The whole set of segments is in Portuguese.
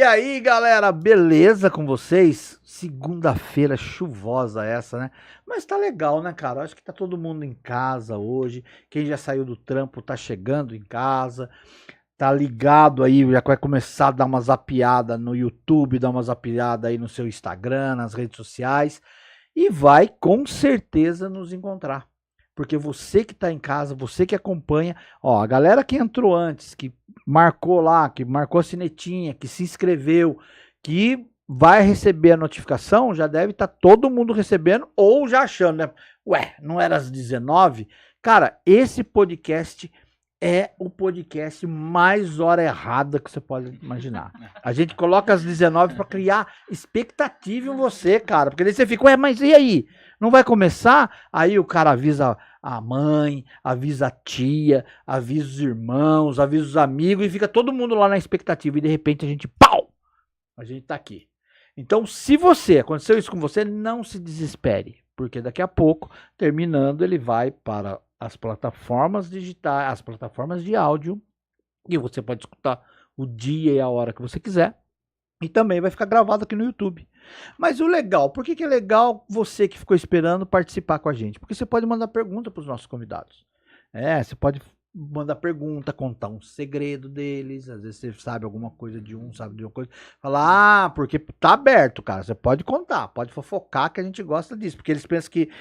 aí, galera, beleza com vocês? Segunda-feira chuvosa essa, né? Mas tá legal, né, cara? Acho que tá todo mundo em casa hoje. Quem já saiu do trampo tá chegando em casa, tá ligado aí, já vai começar a dar uma zapiada no YouTube, dar uma zapiada aí no seu Instagram, nas redes sociais e vai com certeza nos encontrar. Porque você que tá em casa, você que acompanha, ó, a galera que entrou antes, que marcou lá, que marcou a sinetinha, que se inscreveu, que vai receber a notificação, já deve estar todo mundo recebendo ou já achando, né? Ué, não era às 19? Cara, esse podcast é o podcast mais hora errada que você pode imaginar. A gente coloca às 19 para criar expectativa em você, cara. Porque daí você fica, ué, mas e aí? Não vai começar? Aí o cara avisa a mãe, avisa a tia, avisa os irmãos, avisa os amigos e fica todo mundo lá na expectativa. E de repente a gente, pau! A gente tá aqui. Então, se aconteceu isso com você, não se desespere. Porque daqui a pouco, terminando, ele vai para as plataformas digitais, as plataformas de áudio, e você pode escutar o dia e a hora que você quiser. E também vai ficar gravado aqui no YouTube. Mas o legal, por que é legal você que ficou esperando participar com a gente? Porque você pode mandar pergunta para os nossos convidados. Você pode mandar pergunta, contar um segredo deles. Às vezes você sabe alguma coisa de um, sabe de uma coisa. Falar, porque tá aberto, cara. Você pode contar, pode fofocar que a gente gosta disso. Porque eles pensam que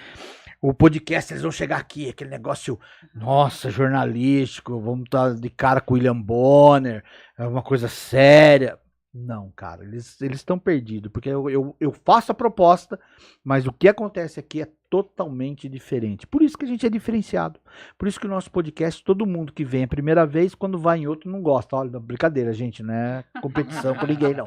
o podcast, eles vão chegar aqui, aquele negócio, nossa, jornalístico, vamos estar de cara com o William Bonner, é uma coisa séria. Não, cara, eles estão perdidos, porque eu faço a proposta, mas o que acontece aqui é totalmente diferente. Por isso que a gente é diferenciado. Por isso que o nosso podcast, todo mundo que vem a primeira vez, quando vai em outro, não gosta. Olha, brincadeira, gente, não é competição com ninguém, não.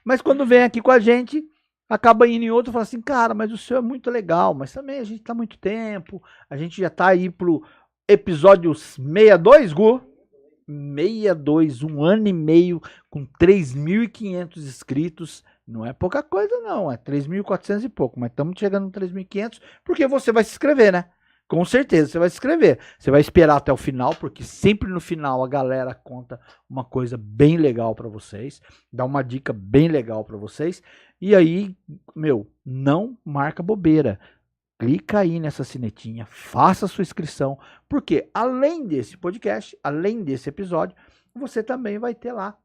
Mas quando vem aqui com a gente, acaba indo em outro e fala assim, cara, mas o seu é muito legal, mas também a gente tá há muito tempo, a gente já tá aí pro episódio 62, Gu? 62, 1 ano e meio com 3.500 inscritos, não é pouca coisa não, é 3.400 e pouco, mas estamos chegando no 3.500 porque você vai se inscrever, né? Com certeza você vai se inscrever, você vai esperar até o final, porque sempre no final a galera conta uma coisa bem legal para vocês, dá uma dica bem legal para vocês, e aí, não marca bobeira. Clica aí nessa sinetinha, faça a sua inscrição, porque além desse podcast, além desse episódio, você também vai ter lá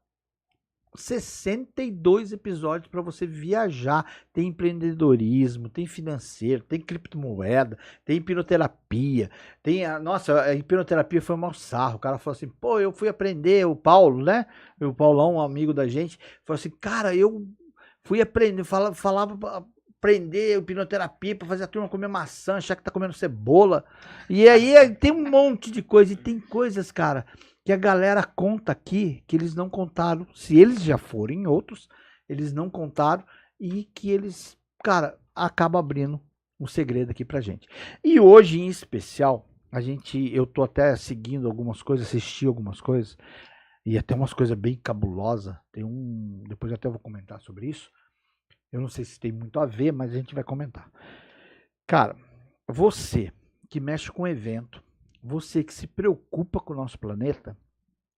62 episódios para você viajar. Tem empreendedorismo, tem financeiro, tem criptomoeda, tem hipnoterapia, nossa, a hipnoterapia foi um mau sarro. O cara falou assim, pô, eu fui aprender, o Paulo, né? O Paulão, um amigo da gente, falou assim, cara, eu fui aprender, falava aprender hipnoterapia para fazer a turma comer maçã, achar que tá comendo cebola. E aí tem um monte de coisa, e tem coisas, cara, que a galera conta aqui, que eles não contaram, se eles já forem outros, eles não contaram, e que eles, cara, acabam abrindo um segredo aqui pra gente. E hoje, em especial, eu tô até seguindo algumas coisas, assisti algumas coisas, e até umas coisas bem cabulosas, depois eu até vou comentar sobre isso. Eu não sei se tem muito a ver, mas a gente vai comentar. Cara, você que mexe com evento, você que se preocupa com o nosso planeta,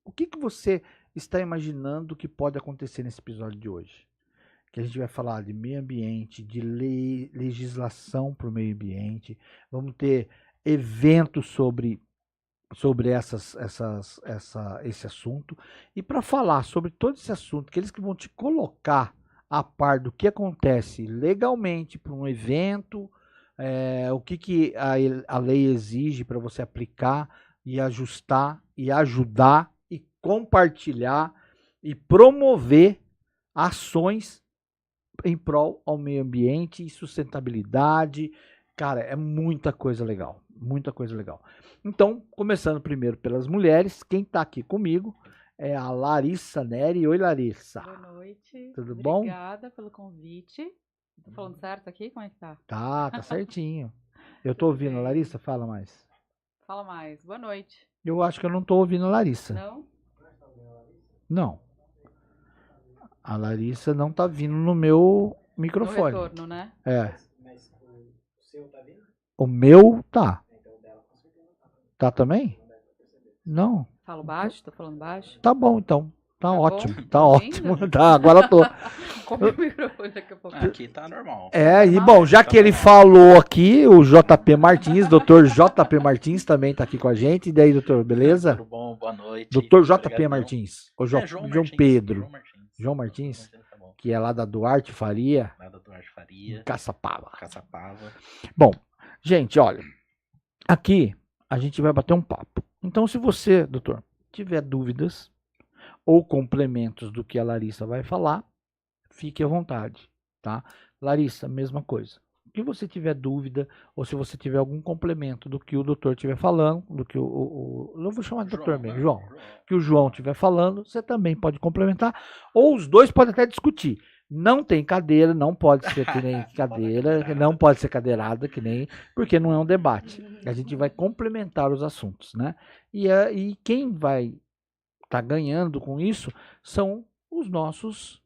o que você está imaginando que pode acontecer nesse episódio de hoje? Que a gente vai falar de meio ambiente, de legislação para o meio ambiente, vamos ter eventos sobre esse assunto. E para falar sobre todo esse assunto, aqueles que vão te colocar a par do que acontece legalmente para um evento, o que a lei exige para você aplicar e ajustar e ajudar e compartilhar e promover ações em prol ao meio ambiente e sustentabilidade. Cara, é muita coisa legal, muita coisa legal. Então, começando primeiro pelas mulheres, quem está aqui comigo é a Larissa Neri. Oi, Larissa. Boa noite. Tudo bom? Obrigada pelo convite. Tô falando certo aqui? Como é que tá? Tá certinho. Eu tô ouvindo a Larissa? Fala mais. Fala mais. Boa noite. Eu acho que eu não tô ouvindo a Larissa. Não? Não. A Larissa não tá vindo no meu microfone. No retorno, né? Mas o seu tá vindo? O meu tá. Tá também? Não. Falo baixo? Tô falando baixo? Tá bom, então. Tá bom? ótimo, tá Tá ótimo. ouvindo? Tá, agora tô. Come o microfone daqui a pouco. Aqui tá normal. E bom, já que ele falou aqui, o JP Martins, doutor JP Martins também tá aqui com a gente. E daí, doutor, beleza? Tudo bom? Boa noite. Doutor JP Obrigadão. Martins. Ou João João Martins. Pedro. João Martins. João Martins, Tá bom. que é lá da Duarte Faria, Lá da Duarte Faria, Caçapava. Caçapava. Bom, gente, olha, aqui a gente vai bater um papo. Então, se você, doutor, tiver dúvidas ou complementos do que a Larissa vai falar, fique à vontade, tá? Larissa, mesma coisa. O que você tiver dúvida, ou se você tiver algum complemento do que o doutor estiver falando, do que eu vou chamar de doutor mesmo, João, que o João estiver falando, você também pode complementar, ou os dois podem até discutir. Não tem cadeira, não pode ser que nem cadeira, não pode ser cadeirada, que nem, porque não é um debate. A gente vai complementar os assuntos, né? E quem vai estar ganhando com isso são os nossos,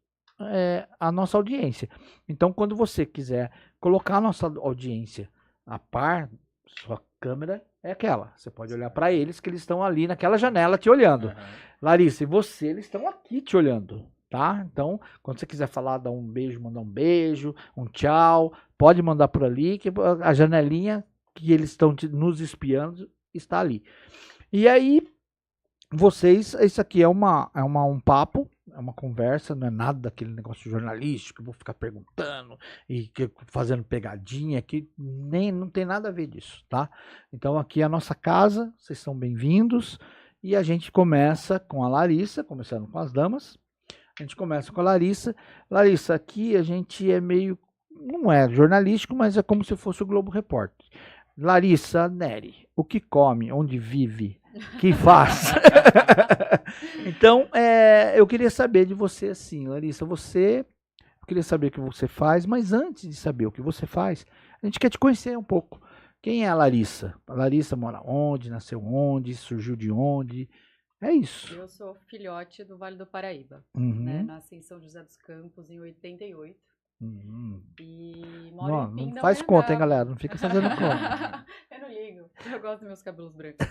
a nossa audiência. Então, quando você quiser colocar a nossa audiência a par, sua câmera é aquela. Você pode olhar para eles, que eles estão ali naquela janela te olhando. Uhum. Larissa, e você, eles estão aqui te olhando, tá? Então, quando você quiser falar, dar um beijo, mandar um beijo, um tchau, pode mandar por ali, que a janelinha que eles estão nos espiando está ali. E aí, vocês, isso aqui é um papo, é uma conversa, não é nada daquele negócio jornalístico, eu vou ficar perguntando e fazendo pegadinha, que nem não tem nada a ver disso, tá? Então aqui é a nossa casa, vocês são bem-vindos e a gente começa com a Larissa, começando com as damas. A gente começa com a Larissa. Larissa, aqui a gente é meio, não é jornalístico, mas é como se fosse o Globo Repórter. Larissa Neri, o que come, onde vive, que faz. Então, eu queria saber de você assim, Larissa, eu queria saber o que você faz, mas antes de saber o que você faz, a gente quer te conhecer um pouco. Quem é a Larissa? A Larissa mora onde, nasceu onde, surgiu de onde? É isso. Eu sou filhote do Vale do Paraíba, Uhum. né? Nasci em São José dos Campos em 88 Uhum. e moro em Não faz conta, hein, galera? Não fica fazendo conta. Eu não ligo, eu gosto dos meus cabelos brancos.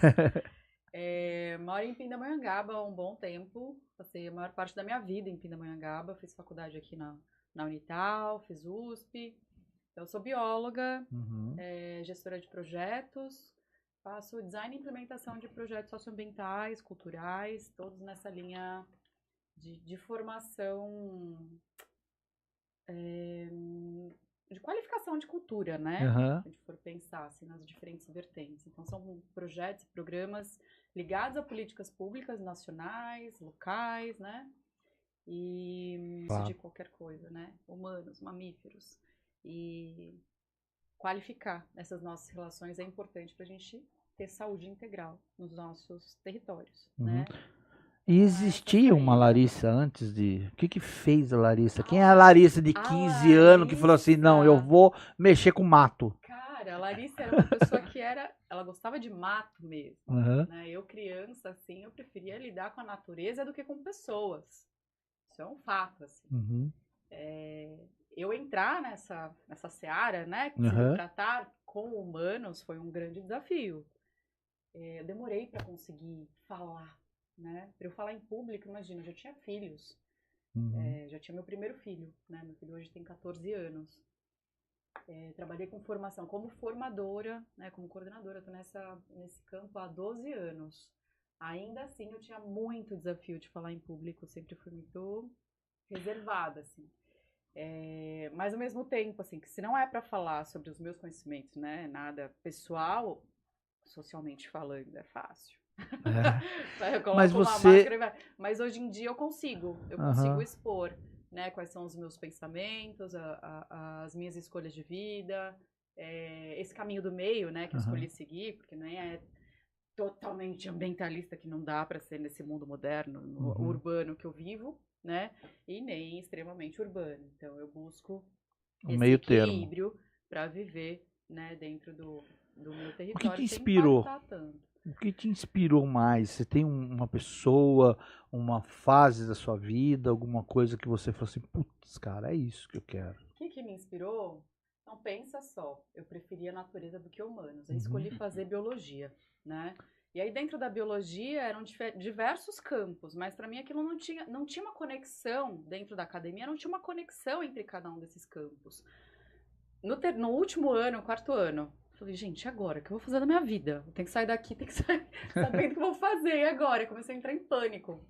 Moro em Pindamonhangaba há um bom tempo, passei a maior parte da minha vida em Pindamonhangaba, fiz faculdade aqui na Unital, fiz USP. Eu sou bióloga, Uhum. gestora de projetos, faço design e implementação de projetos socioambientais, culturais, todos nessa linha de formação, de qualificação de cultura, né? Uhum. Se a gente for pensar assim, nas diferentes vertentes. Então, são projetos e programas ligados a políticas públicas nacionais, locais, né? E isso de qualquer coisa, né? Humanos, mamíferos. E qualificar essas nossas relações é importante para a gente ter saúde integral nos nossos territórios, né? E existia uma Larissa antes de... O que fez a Larissa? Quem é a Larissa de 15 anos que falou assim, não, eu vou mexer com mato? Cara, a Larissa era uma pessoa que ela gostava de mato mesmo, né? Eu criança, assim, eu preferia lidar com a natureza do que com pessoas. Isso é um fato, assim. Uhum. Eu entrar nessa seara, né, se tratar com humanos foi um grande desafio. Eu demorei para conseguir falar, né? Para eu falar em público, imagina, eu já tinha filhos. Já tinha meu primeiro filho, né? Meu filho hoje tem 14 anos. Trabalhei com formação como formadora, né, como coordenadora, estou nesse campo há 12 anos. Ainda assim, eu tinha muito desafio de falar em público, sempre fui muito reservada, assim. Mas ao mesmo tempo, assim, que se não é para falar sobre os meus conhecimentos, né, nada pessoal, socialmente falando, é fácil. Eu coloco Mas uma máscara, mas hoje em dia eu consigo expor, né, quais são os meus pensamentos, as minhas escolhas de vida, esse caminho do meio, né, que eu escolhi seguir, porque nem é totalmente ambientalista, que não dá para ser nesse mundo moderno, urbano que eu vivo, né? E nem extremamente urbano. Então eu busco esse equilíbrio para viver, né, dentro do meu território. O que te inspirou? O que te inspirou mais? Você tem uma pessoa, uma fase da sua vida, alguma coisa que você falou assim, putz, cara, é isso que eu quero. O que me inspirou? Então pensa só, eu preferia a natureza do que humanos. Eu escolhi fazer biologia, né? E aí dentro da biologia eram diversos campos, mas para mim aquilo não tinha uma conexão dentro da academia, não tinha uma conexão entre cada um desses campos. No último ano, quarto ano, eu falei, gente, agora, o que eu vou fazer da minha vida? Eu tenho que sair daqui, tenho que sair sabendo o que eu vou fazer e agora. Eu comecei a entrar em pânico.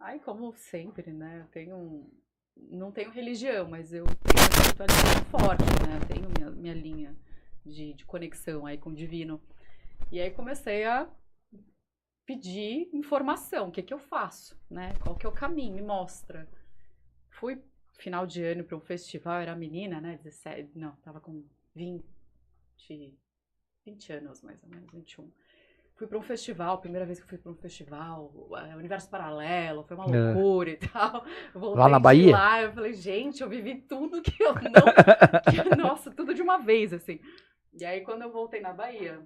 Aí, como sempre, né, não tenho religião, mas eu tenho uma espiritualidade forte, né, eu tenho minha linha de conexão aí com o divino. E aí comecei a pedir informação, o que eu faço, né, qual que é o caminho, me mostra. Fui final de ano para um festival, era menina, né, 17, não, tava com 20 anos mais ou menos, 21. Fui para um festival, primeira vez que eu fui para um festival, Universo Paralelo, foi uma loucura e tal. Voltei lá na Bahia? Lá, eu falei, gente, eu vivi tudo que eu não... nossa, tudo de uma vez, assim. E aí, quando eu voltei na Bahia...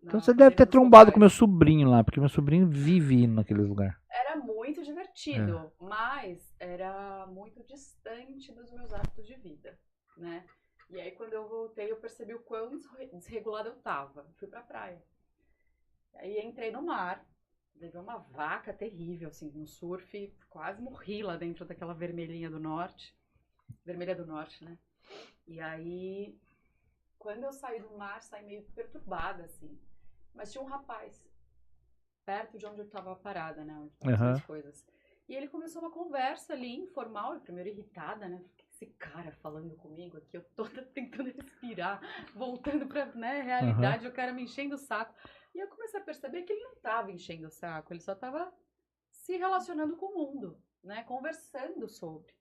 Então você deve ter trombado com meu sobrinho lá, porque meu sobrinho vive naquele lugar. Era muito divertido, mas era muito distante dos meus hábitos de vida, né? E aí, quando eu voltei, eu percebi o quão desregulada eu tava. Fui pra praia. Aí entrei no mar, levei uma vaca terrível, assim, no surf, quase morri lá dentro daquela vermelhinha do norte. Vermelha do norte, né? E aí, quando eu saí do mar, saí meio perturbada, assim. Mas tinha um rapaz perto de onde eu tava parada, né? Onde estavam as coisas. E ele começou uma conversa ali, informal, eu primeiro irritada, né? Esse cara falando comigo aqui, eu toda tentando respirar, voltando pra, né, realidade, o cara me enchendo o saco. E eu comecei a perceber que ele não estava enchendo o saco, ele só estava se relacionando com o mundo, né? Conversando sobre.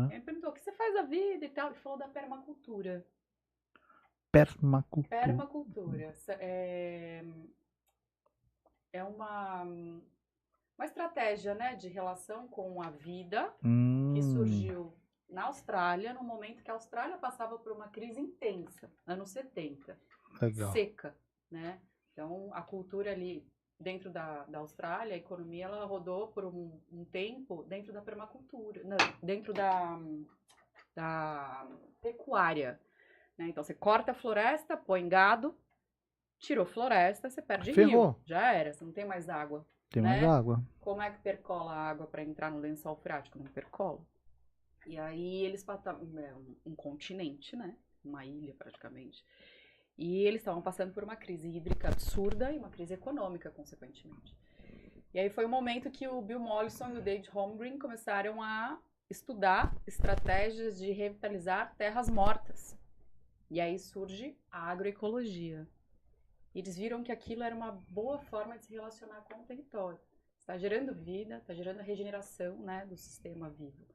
Ele me perguntou, o que você faz da vida e tal? Ele falou da permacultura. Permacultura. É uma estratégia, né, de relação com a vida que surgiu na Austrália, no momento que a Austrália passava por uma crise intensa, anos 70. Legal. Seca, né? Então, a cultura ali dentro da Austrália, a economia, ela rodou por um tempo dentro da permacultura, não, dentro da pecuária. Né? Então, você corta a floresta, põe gado, tirou floresta, você perde rio. Já era, você não tem mais água. Tem mais água. Como é que percola a água para entrar no lençol freático? Não percola. E aí, eles passavam um continente, né? Uma ilha, praticamente. E eles estavam passando por uma crise hídrica absurda e uma crise econômica, consequentemente. E aí foi o momento que o Bill Mollison e o David Holmgren começaram a estudar estratégias de revitalizar terras mortas. E aí surge a agroecologia. E eles viram que aquilo era uma boa forma de se relacionar com o território. Está gerando vida, está gerando regeneração, né, do sistema vivo.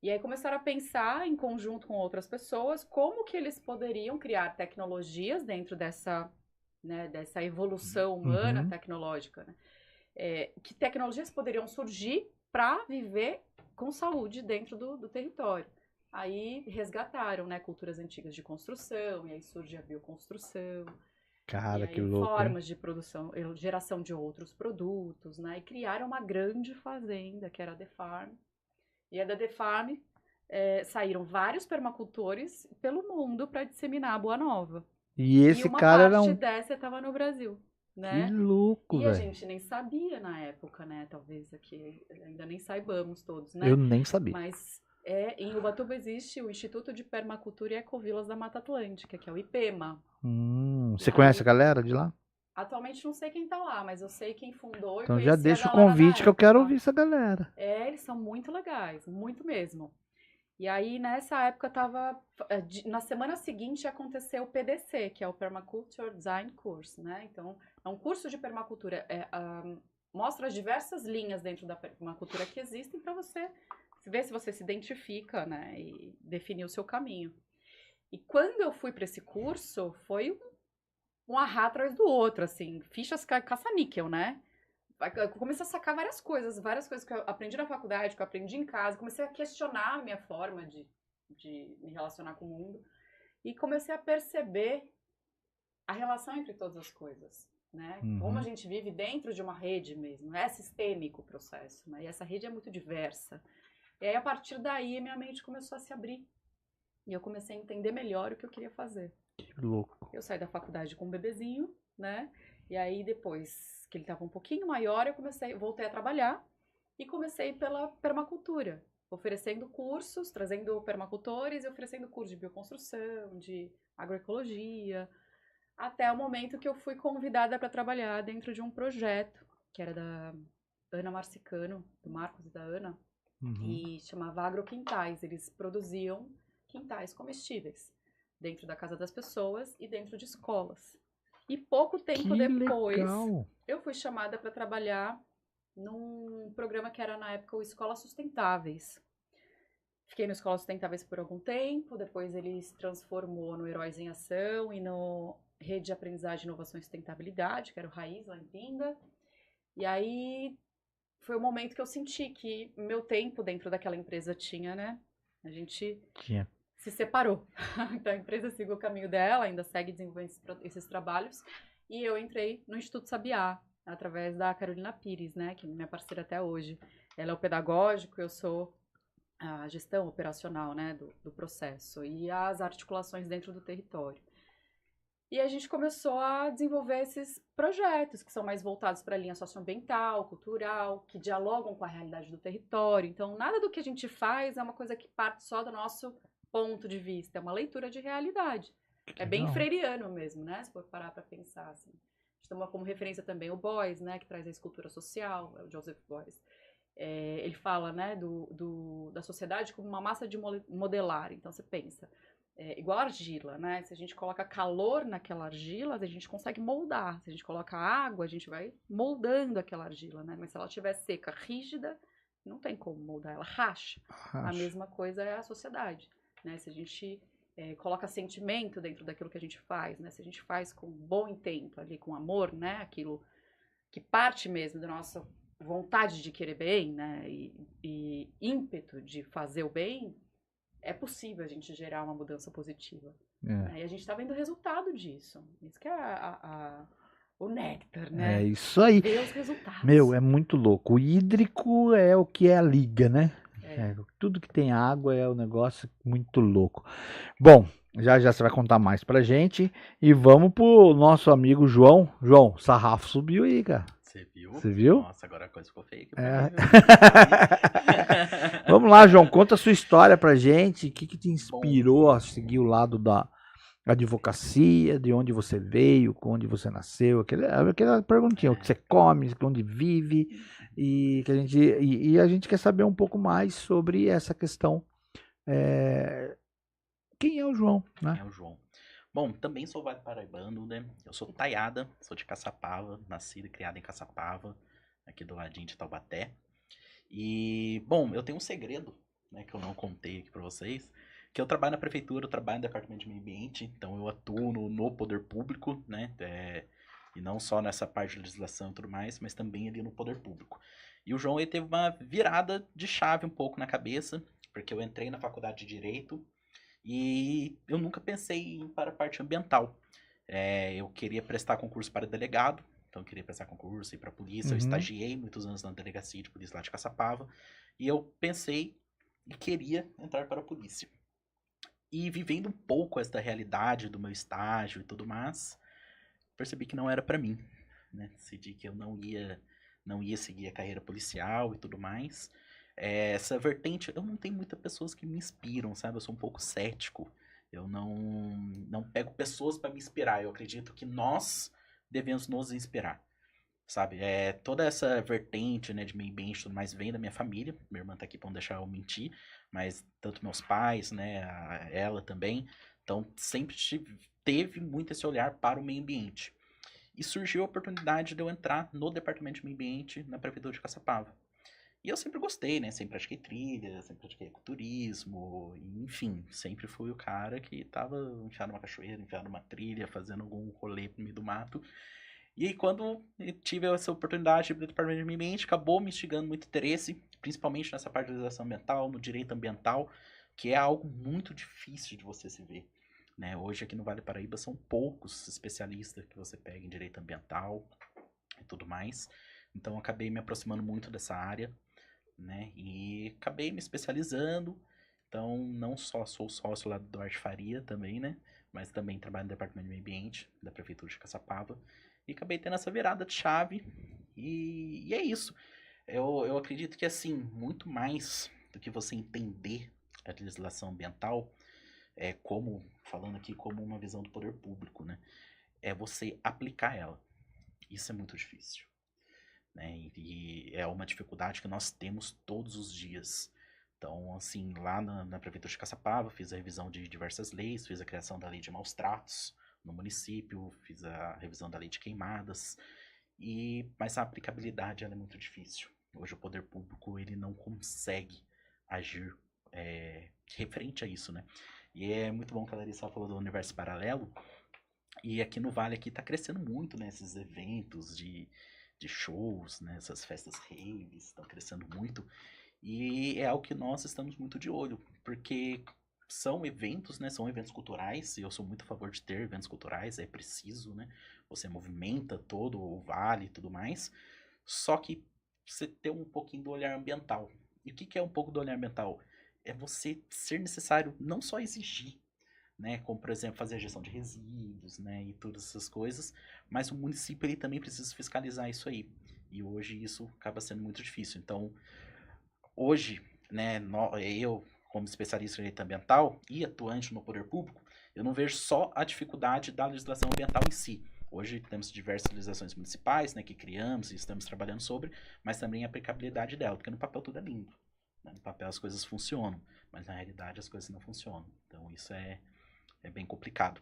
E aí começaram a pensar em conjunto com outras pessoas como que eles poderiam criar tecnologias dentro dessa evolução humana tecnológica. Né? Que tecnologias poderiam surgir para viver com saúde dentro do território. Aí resgataram, né, culturas antigas de construção, e aí surge a bioconstrução. Cara, e aí que louco. Formas de produção, geração de outros produtos, né? E criaram uma grande fazenda, que era a The Farm. E da The Farm saíram vários permacultores pelo mundo para disseminar a Boa Nova. E esse cara era uma parte dessa estava no Brasil, né? Que louco, velho. E a gente nem sabia na época, né? Talvez aqui ainda nem saibamos todos, né? Eu nem sabia. Mas em Ubatuba existe o Instituto de Permacultura e Ecovilas da Mata Atlântica, que é o IPEMA. Você conhece a galera de lá? Atualmente não sei quem tá lá, mas eu sei quem fundou. Então já deixa o convite que eu quero ouvir essa galera. Eles são muito legais, muito mesmo. E aí, nessa época, na semana seguinte aconteceu o PDC, que é o Permaculture Design Course, né? Então, é um curso de permacultura, mostra as diversas linhas dentro da permacultura que existem para você ver se você se identifica, né? E definir o seu caminho. E quando eu fui para esse curso, foi um ahá atrás do outro, assim, fichas caça-níquel, né? Eu comecei a sacar várias coisas que eu aprendi na faculdade, que eu aprendi em casa, comecei a questionar a minha forma de me relacionar com o mundo e comecei a perceber a relação entre todas as coisas, né? Como a gente vive dentro de uma rede mesmo, é sistêmico o processo, né? E essa rede é muito diversa. E aí, a partir daí, minha mente começou a se abrir e eu comecei a entender melhor o que eu queria fazer. Que louco. Eu saí da faculdade com um bebezinho, né? E aí, depois que ele estava um pouquinho maior, voltei a trabalhar e comecei pela permacultura, oferecendo cursos, trazendo permacultores e oferecendo cursos de bioconstrução, de agroecologia, até o momento que eu fui convidada para trabalhar dentro de um projeto, que era da Ana Marcicano, do Marcos e da Ana, e chamava Agroquintais. Eles produziam quintais comestíveis dentro da casa das pessoas e dentro de escolas. E pouco tempo depois, eu fui chamada para trabalhar num programa que era, na época, o Escolas Sustentáveis. Fiquei no Escolas Sustentáveis por algum tempo, depois ele se transformou no Heróis em Ação e no Rede de Aprendizagem, Inovação e Sustentabilidade, que era o Raiz, lá em Pinda. E aí foi o momento que eu senti que meu tempo dentro daquela empresa tinha, né? A gente se separou. Então a empresa seguiu o caminho dela, ainda segue desenvolvendo esses trabalhos. E eu entrei no Instituto Sabiá, através da Carolina Pires, né? Que é minha parceira até hoje. Ela é o pedagógico, eu sou a gestão operacional, né? Do processo e as articulações dentro do território. E a gente começou a desenvolver esses projetos que são mais voltados para a linha socioambiental, cultural, que dialogam com a realidade do território. Então, nada do que a gente faz é uma coisa que parte só do nosso ponto de vista, é uma leitura de realidade. É bem freiriano mesmo, né? Se for parar para pensar assim. A gente toma como referência também o Beuys, né? Que traz a escultura social, é o Joseph Beuys. Ele fala, né, da sociedade como uma massa de modelar. Então, você pensa... igual argila, né? Se a gente coloca calor naquela argila, a gente consegue moldar. Se a gente coloca água, a gente vai moldando aquela argila, né? Mas se ela estiver seca, rígida, não tem como moldar, ela racha. A mesma coisa é a sociedade, né? Se a gente coloca sentimento dentro daquilo que a gente faz, né? Se a gente faz com bom intento ali, com amor, né? Aquilo que parte mesmo da nossa vontade de querer bem, né? E ímpeto de fazer o bem, é possível a gente gerar uma mudança positiva. Né? E a gente está vendo o resultado disso. Isso que é o néctar, né? É isso aí. Ver os resultados. Meu, é muito louco. O hídrico é o que é a liga, né? Tudo que tem água é um negócio muito louco. Bom, já você vai contar mais pra gente. E vamos pro nosso amigo João. João, sarrafo subiu aí, cara. Você viu? Nossa, agora a coisa ficou feia aqui. Vamos lá, João, conta a sua história pra gente. O que te inspirou a seguir o lado da advocacia, de onde você veio, onde você nasceu, aquela perguntinha, o que você come, onde vive, e a gente quer saber um pouco mais sobre essa questão. Quem é o João, né? Quem é o João? Bom, também sou paraibano, né? Eu sou taiada, sou de Caçapava, nascido e criado em Caçapava, aqui do ladinho de Taubaté. E, bom, eu tenho um segredo, né, que eu não contei aqui pra vocês, que eu trabalho na prefeitura, eu trabalho no departamento de meio ambiente, então eu atuo no poder público, né, e não só nessa parte de legislação e tudo mais, mas também ali no poder público. E o João, ele teve uma virada de chave um pouco na cabeça, porque eu entrei na faculdade de Direito e eu nunca pensei em ir para a parte ambiental. Eu queria prestar concurso para delegado, então eu queria prestar concurso, ir para a polícia. Eu estagiei muitos anos na delegacia de polícia lá de Caçapava. E eu pensei e queria entrar para a polícia. E vivendo um pouco esta realidade do meu estágio e tudo mais, percebi que não era para mim. Né? Decidi que eu não ia seguir a carreira policial e tudo mais. Essa vertente, eu não tenho muitas pessoas que me inspiram, sabe? Eu sou um pouco cético. Eu não pego pessoas para me inspirar. Eu acredito que nós devemos nos inspirar, sabe? Toda essa vertente, né, de meio ambiente e tudo mais vem da minha família. Minha irmã tá aqui pra não deixar eu mentir, mas tanto meus pais, né, ela também. Então, sempre teve muito esse olhar para o meio ambiente. E surgiu a oportunidade de eu entrar no departamento de meio ambiente na prefeitura de Caçapava. E eu sempre gostei, né? Sempre pratiquei trilha, sempre pratiquei ecoturismo, enfim, sempre fui o cara que tava enfiado numa cachoeira, enfiado numa trilha, fazendo algum rolê no meio do mato. E aí, quando eu tive essa oportunidade do departamento de meio ambiente, acabou me instigando muito interesse, principalmente nessa parte de legislação ambiental, no direito ambiental, que é algo muito difícil de você se ver. Né? Hoje, aqui no Vale do Paraíba, são poucos especialistas que você pega em direito ambiental e tudo mais. Então, eu acabei me aproximando muito dessa área, né? E acabei me especializando. Então, não só sou sócio lá do Duarte Faria também, né? Mas também trabalho no departamento de meio ambiente da prefeitura de Caçapava. E acabei tendo essa virada de chave. E é isso. Eu acredito que, assim, muito mais do que você entender a legislação ambiental, falando aqui como uma visão do poder público, né? É você aplicar ela. Isso é muito difícil, né? E é uma dificuldade que nós temos todos os dias. Então, assim, lá na Prefeitura de Caçapava, fiz a revisão de diversas leis, fiz a criação da lei de maus tratos no município, fiz a revisão da lei de queimadas, mas a aplicabilidade ela é muito difícil. Hoje o poder público ele não consegue agir referente a isso, né? E é muito bom que a Larissa falou do universo paralelo, e aqui no Vale aqui tá crescendo muito, né, esses eventos de shows, né, essas festas raves estão crescendo muito, e é algo que nós estamos muito de olho, porque são eventos, né, são eventos culturais, e eu sou muito a favor de ter eventos culturais, é preciso, né, você movimenta todo o vale e tudo mais, só que você ter um pouquinho do olhar ambiental. E o que é um pouco do olhar ambiental? É você ser necessário não só exigir, né, como por exemplo fazer a gestão de resíduos, né, e todas essas coisas, mas o município ele também precisa fiscalizar isso aí. E hoje isso acaba sendo muito difícil. Então, hoje, né, eu como especialista em direito ambiental e atuante no poder público, eu não vejo só a dificuldade da legislação ambiental em si. Hoje temos diversas legislações municipais, né, que criamos e estamos trabalhando sobre, mas também a aplicabilidade dela, porque no papel tudo é lindo. Né? No papel as coisas funcionam, mas na realidade as coisas não funcionam. Então isso é bem complicado.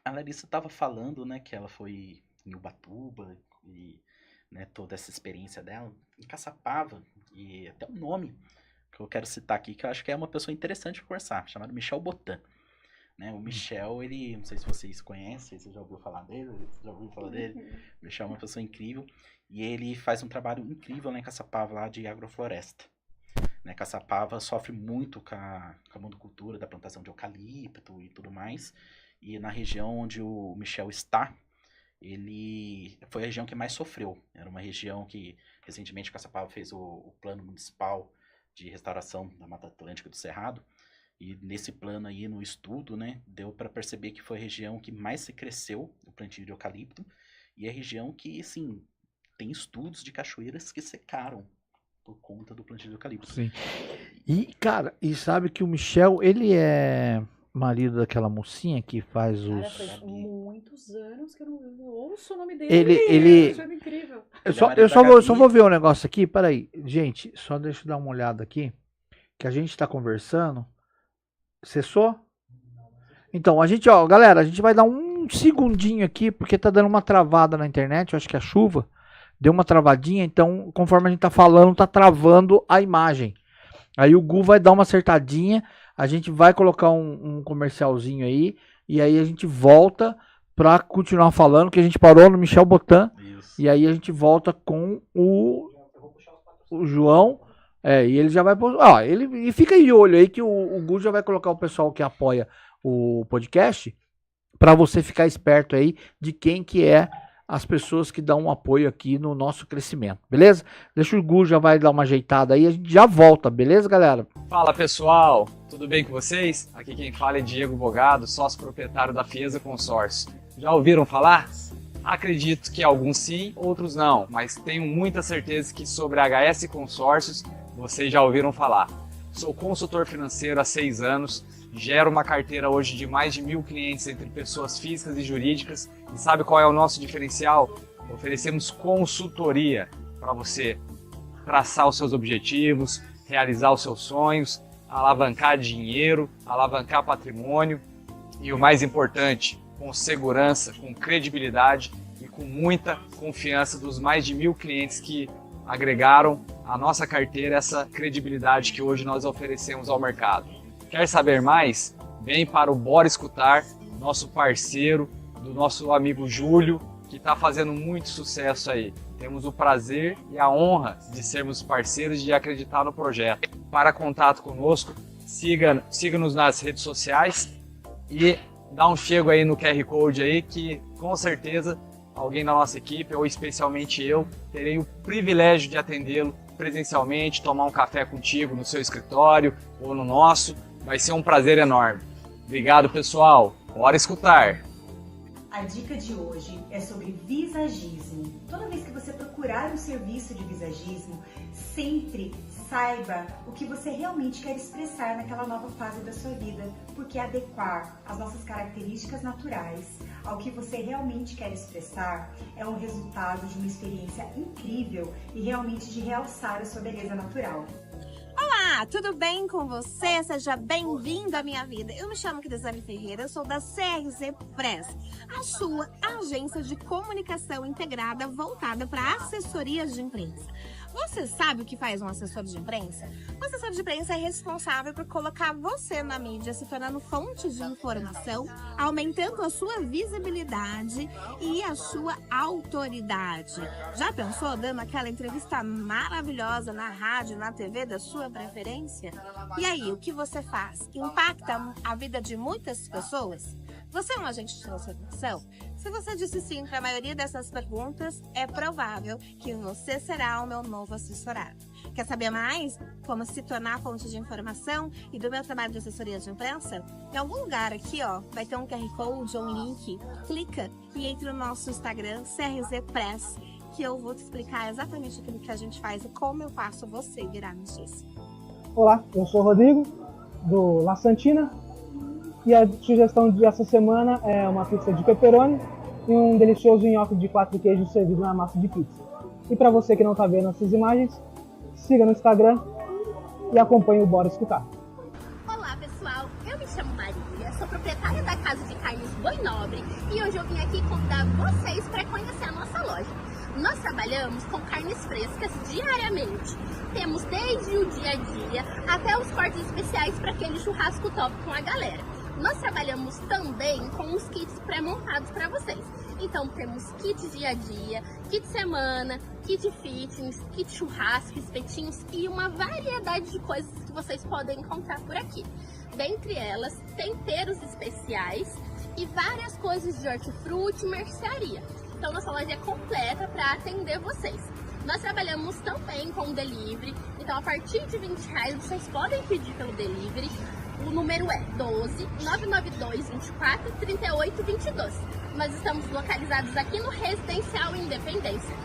A Larissa estava falando, né, que ela foi em Ubatuba e, né, toda essa experiência dela em Caçapava, e até o nome que eu quero citar aqui, que eu acho que é uma pessoa interessante de conversar, chamado Michel Botan. Né, o Michel, ele, não sei se vocês conhecem, você já ouviu falar dele? O Michel é uma pessoa incrível e ele faz um trabalho incrível lá em Caçapava, lá de agrofloresta. Né, Caçapava sofre muito com a monocultura da plantação de eucalipto e tudo mais, e na região onde o Michel está, ele foi a região que mais sofreu. Era uma região que recentemente Caçapava fez o plano municipal de restauração da Mata Atlântica do Cerrado. E nesse plano aí, no estudo, né, deu para perceber que foi a região que mais se cresceu o plantio de eucalipto e a região que, assim, tem estudos de cachoeiras que secaram por conta do plantio de eucalipto. Sim. E, cara, e sabe que o Michel, ele é marido daquela mocinha que faz os... Cara, faz muitos anos que eu não ouço o nome dele. Ele... Isso é incrível. Eu só vou ver um negócio aqui, peraí. Gente, só deixa eu dar uma olhada aqui, que a gente tá conversando... Cessou? Então, galera, a gente vai dar um segundinho aqui, porque tá dando uma travada na internet, eu acho que a chuva deu uma travadinha, então, conforme a gente tá falando, tá travando a imagem. Aí o Gu vai dar uma acertadinha, a gente vai colocar um comercialzinho aí, e aí a gente volta pra continuar falando, que a gente parou no Michel Botan, Isso. E aí a gente volta com o João... e ele já vai... E fica aí de olho aí que o Gu já vai colocar o pessoal que apoia o podcast para você ficar esperto aí de quem que é as pessoas que dão um apoio aqui no nosso crescimento, beleza? Deixa o Gu já vai dar uma ajeitada aí, a gente já volta, beleza, galera? Fala pessoal, tudo bem com vocês? Aqui quem fala é Diego Bogado, sócio proprietário da Fiesa Consórcio. Já ouviram falar? Acredito que alguns sim, outros não, mas tenho muita certeza que sobre a HS Consórcios vocês já ouviram falar. Sou consultor financeiro há 6 anos, gero uma carteira hoje de mais de 1.000 clientes entre pessoas físicas e jurídicas. E sabe qual é o nosso diferencial? Oferecemos consultoria para você traçar os seus objetivos, realizar os seus sonhos, alavancar dinheiro, alavancar patrimônio e o mais importante, com segurança, com credibilidade e com muita confiança dos mais de 1.000 clientes que agregaram à nossa carteira essa credibilidade que hoje nós oferecemos ao mercado. Quer saber mais? Vem para o Bora Escutar, nosso parceiro, do nosso amigo Júlio, que está fazendo muito sucesso aí. Temos o prazer e a honra de sermos parceiros e de acreditar no projeto. Para contato conosco, siga-nos nas redes sociais e dá um chego aí no QR Code aí que com certeza alguém da nossa equipe, ou especialmente eu, terei o privilégio de atendê-lo presencialmente, tomar um café contigo no seu escritório ou no nosso. Vai ser um prazer enorme. Obrigado, pessoal. Bora escutar! A A dica de hoje é sobre visagismo. Toda vez que você procurar um serviço de visagismo, sempre saiba o que você realmente quer expressar naquela nova fase da sua vida, porque adequar as nossas características naturais ao que você realmente quer expressar é um resultado de uma experiência incrível e realmente de realçar a sua beleza natural. Olá, tudo bem com você? Seja bem-vindo à minha vida. Eu me chamo Crisane Ferreira, eu sou da CRZ Press, a sua agência de comunicação integrada voltada para assessorias de imprensa. Você sabe o que faz um assessor de imprensa? O assessor de imprensa é responsável por colocar você na mídia, se tornando fonte de informação, aumentando a sua visibilidade e a sua autoridade. Já pensou dando aquela entrevista maravilhosa na rádio, na TV da sua preferência? E aí, o que você faz? Impacta a vida de muitas pessoas? Você é um agente de transformação? Se você disse sim para a maioria dessas perguntas, é provável que você será o meu novo assessorado. Quer saber mais como se tornar fonte de informação e do meu trabalho de assessoria de imprensa? Em algum lugar aqui, ó, vai ter um QR Code ou um link. Clica e entre no nosso Instagram, CRZ Press, que eu vou te explicar exatamente aquilo que a gente faz e como eu faço você virar notícia. Olá, eu sou o Rodrigo, do La Santina. E a sugestão dessa semana é uma pizza de pepperoni e um delicioso nhoque de 4 queijos servido na massa de pizza. E para você que não está vendo essas imagens, siga no Instagram e acompanhe o Bora Escutar. Olá pessoal, eu me chamo Marília, sou proprietária da Casa de Carnes Boi Nobre e hoje eu vim aqui convidar vocês para conhecer a nossa loja. Nós trabalhamos com carnes frescas diariamente. Temos desde o dia a dia até os cortes especiais para aquele churrasco top com a galera. Nós trabalhamos também com os kits pré-montados para vocês. Então temos kit dia a dia, kit semana, kit fitness, kit churrasco, espetinhos e uma variedade de coisas que vocês podem encontrar por aqui. Dentre elas, temperos especiais e várias coisas de hortifruti e mercearia. Então nossa loja é completa para atender vocês. Nós trabalhamos também com delivery, então a partir de R$20 vocês podem pedir pelo delivery. O número é 12 992 24 38 22. Nós estamos localizados aqui no Residencial Independência.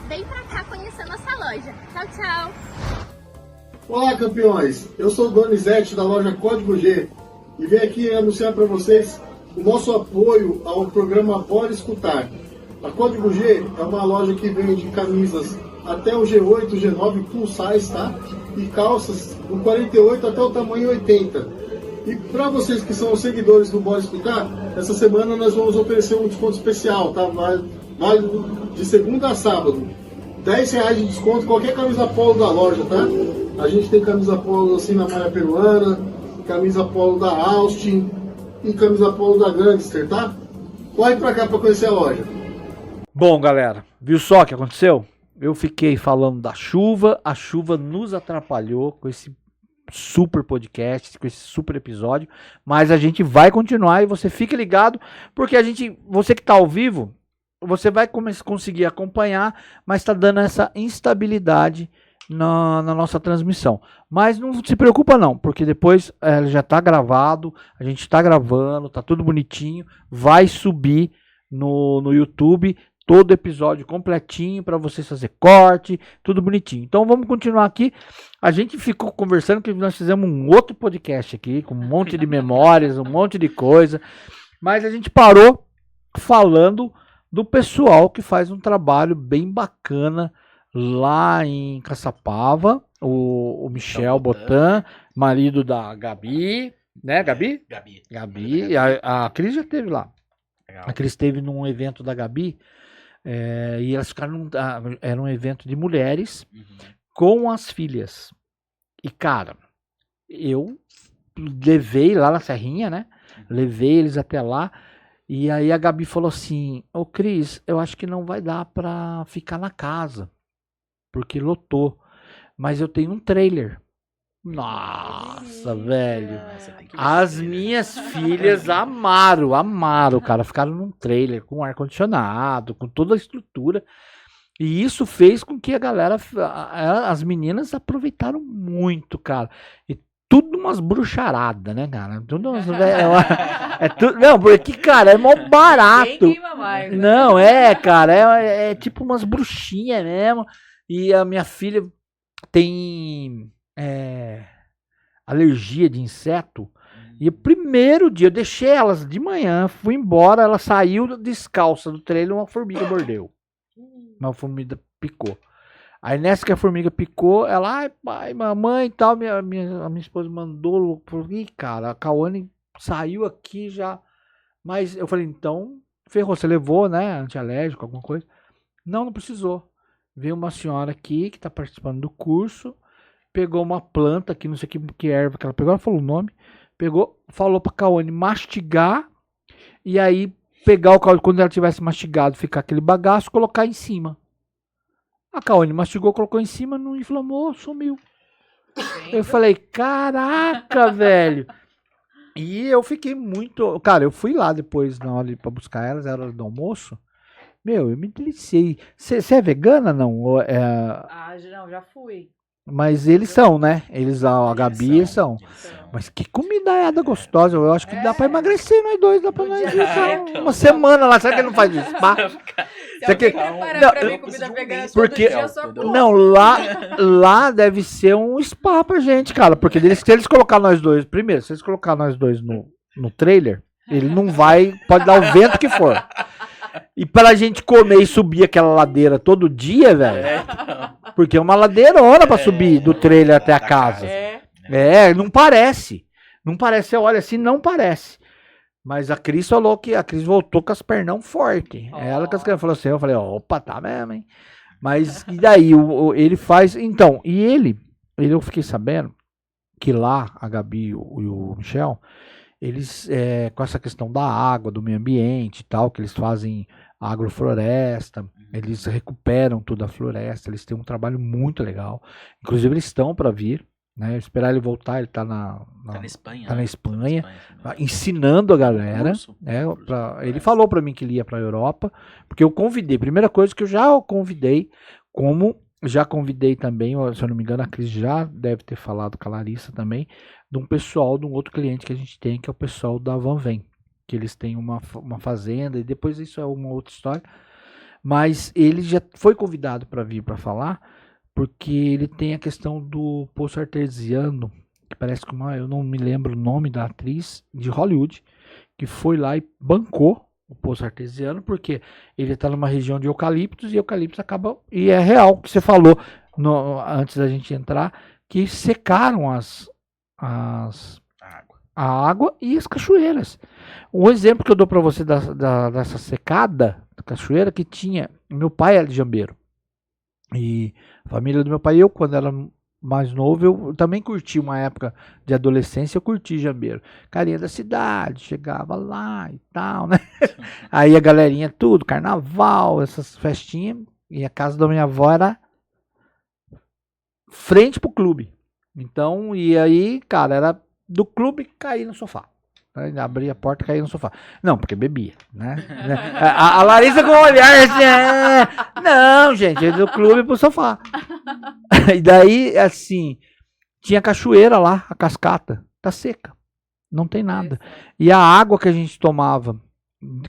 Vem pra cá conhecer nossa loja. Tchau, tchau! Olá, campeões! Eu sou o Donizete da loja Código G e venho aqui anunciar para vocês o nosso apoio ao programa Bora Escutar. A Código G é uma loja que vende camisas até o G8, G9 full size, tá? E calças do 48 até o tamanho 80. E para vocês que são seguidores do Bora Escutar, essa semana nós vamos oferecer um desconto especial, tá? Válido de segunda a sábado. R$10 de desconto, qualquer camisa polo da loja, tá? A gente tem camisa polo assim na malha peruana, camisa polo da Austin e camisa polo da Gangster, tá? Corre pra cá pra conhecer a loja. Bom, galera, viu só o que aconteceu? Eu fiquei falando da chuva, a chuva nos atrapalhou com esse super podcast, com esse super episódio, mas a gente vai continuar e você fique ligado, porque você que tá ao vivo, você vai conseguir acompanhar, mas tá dando essa instabilidade na nossa transmissão. Mas não se preocupa não, porque depois já tá gravado, a gente tá gravando, tá tudo bonitinho, vai subir no YouTube todo episódio completinho para vocês fazer corte, tudo bonitinho. Então vamos continuar aqui. A gente ficou conversando que nós fizemos um outro podcast aqui com um monte de memórias, um monte de coisa, mas a gente parou falando do pessoal que faz um trabalho bem bacana lá em Caçapava, o Michel Botan, marido da Gabi, né, Gabi? Gabi. A Cris já esteve lá. Legal. A Cris esteve num evento da Gabi. E elas ficaram. Era um evento de mulheres com as filhas. E, cara, eu levei lá na Serrinha, né? Levei eles até lá. E aí a Gabi falou assim: Ô Cris, eu acho que não vai dar pra ficar na casa, porque lotou. Mas eu tenho um trailer. Nossa, velho. As minhas filhas amaram, cara. Ficaram num trailer com ar-condicionado, com toda a estrutura. E isso fez com que a galera, as meninas aproveitaram muito, cara. E tudo umas bruxaradas, né, cara? Tudo umas, não, porque, cara, é mó barato. Quem queima mais, né? Não, cara, é tipo umas bruxinhas mesmo. E a minha filha tem alergia de inseto. E o primeiro dia, eu deixei elas de manhã, fui embora, ela saiu descalça do trailer, uma formiga mordeu. Uma formiga picou. Aí nessa que a formiga picou, ela, ai, pai, mamãe e tal, a minha esposa mandou, falei, cara, a Cauane saiu aqui já. Mas eu falei, então, ferrou, você levou, né, antialérgico, alguma coisa? Não precisou. Veio uma senhora aqui, que tá participando do curso, pegou uma planta aqui, não sei que erva que ela pegou, ela falou o nome, falou pra Cauane mastigar, e aí pegar o caldo, quando ela tivesse mastigado, ficar aquele bagaço, colocar em cima. A Cauane mastigou, colocou em cima, não inflamou, sumiu. Eu falei, caraca, velho. E eu fiquei muito... Cara, eu fui lá depois, na hora pra buscar elas, era hora do almoço. Meu, eu me deliciei. Você é vegana, não? Não, já fui. Mas eles são, né? A Gabi, eles são. Mas que comida gostosa. Eu acho que dá pra emagrecer nós dois. Dá pra nós ir uma semana lá. Será que ele não faz isso? Se alguém prepara pra mim comida vegana todo dia, eu só como. Não, lá deve ser um spa pra gente, cara. Porque se eles colocar nós dois... Primeiro, se eles colocar nós dois no trailer, ele não vai... Pode dar o vento que for. E pra gente comer e subir aquela ladeira todo dia, velho... Porque é uma ladeirona pra subir do trailer até a casa. Não parece. Não parece, você olha assim, não parece. Mas a Cris falou que a Cris voltou com as pernão forte. Ela que as crianças falou assim, eu falei, opa, tá mesmo, hein? Mas, e daí, ele faz... Então, ele eu fiquei sabendo que lá, a Gabi e o Michel, eles, com essa questão da água, do meio ambiente e tal, que eles fazem agrofloresta, eles recuperam toda a floresta, eles têm um trabalho muito legal. Inclusive, eles estão para vir, né? Esperar ele voltar, ele tá na Espanha. Tá na Espanha, ensinando a galera. Ele falou para mim que ele ia para a Europa, porque eu convidei. Primeira coisa que eu já convidei, já convidei também, se eu não me engano, a Cris já deve ter falado com a Larissa também, de um pessoal, de um outro cliente que a gente tem, que é o pessoal da Van Ven, que eles têm uma fazenda, e depois isso é uma outra história. Mas ele já foi convidado para vir para falar, porque ele tem a questão do poço artesiano, que parece que eu não me lembro o nome da atriz de Hollywood, que foi lá e bancou o poço artesiano, porque ele está numa região de eucaliptos, e eucaliptos acaba, e é real que você falou antes da gente entrar, que secaram a água e as cachoeiras. Um exemplo que eu dou para você dessa secada da cachoeira, que tinha, meu pai era de Jambeiro, e a família do meu pai, eu quando era mais novo, eu também curti uma época de adolescência, eu curti Jambeiro, carinha da cidade, chegava lá e tal, né? Aí a galerinha tudo, carnaval, essas festinhas, e a casa da minha avó era frente pro clube. Então, e aí, cara, era do clube cair no sofá. Abria a porta e caía no sofá. Não, porque bebia, né? A Larissa com o olhar assim, não, gente, é do clube pro sofá. E daí, assim, tinha cachoeira lá, a cascata, tá seca. Não tem nada. E a água que a gente tomava,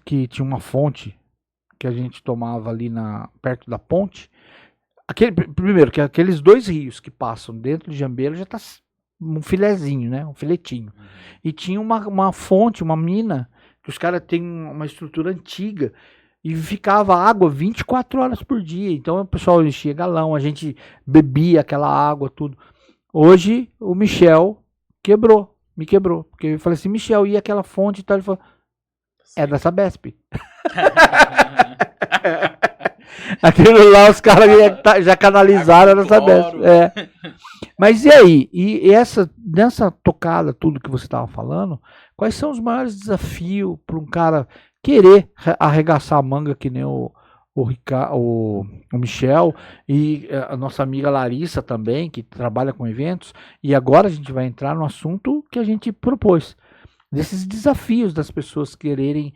que tinha uma fonte que a gente tomava ali perto da ponte, primeiro, que aqueles dois rios que passam dentro de Jambeiro já tá um filezinho, né? Um filetinho. E tinha uma fonte, uma mina, que os caras têm uma estrutura antiga, e ficava água 24 horas por dia. Então o pessoal enchia galão, a gente bebia aquela água, tudo. Hoje o Michel me quebrou. Porque eu falei assim, Michel, e aquela fonte e tal? Ele falou, é da Sabesp. Aquilo lá os caras já canalizaram na Sabesp. Mas e aí? E nessa tocada, tudo que você estava falando, quais são os maiores desafios para um cara querer arregaçar a manga que nem o Michel e a nossa amiga Larissa também, que trabalha com eventos, e agora a gente vai entrar no assunto que a gente propôs, desses desafios das pessoas quererem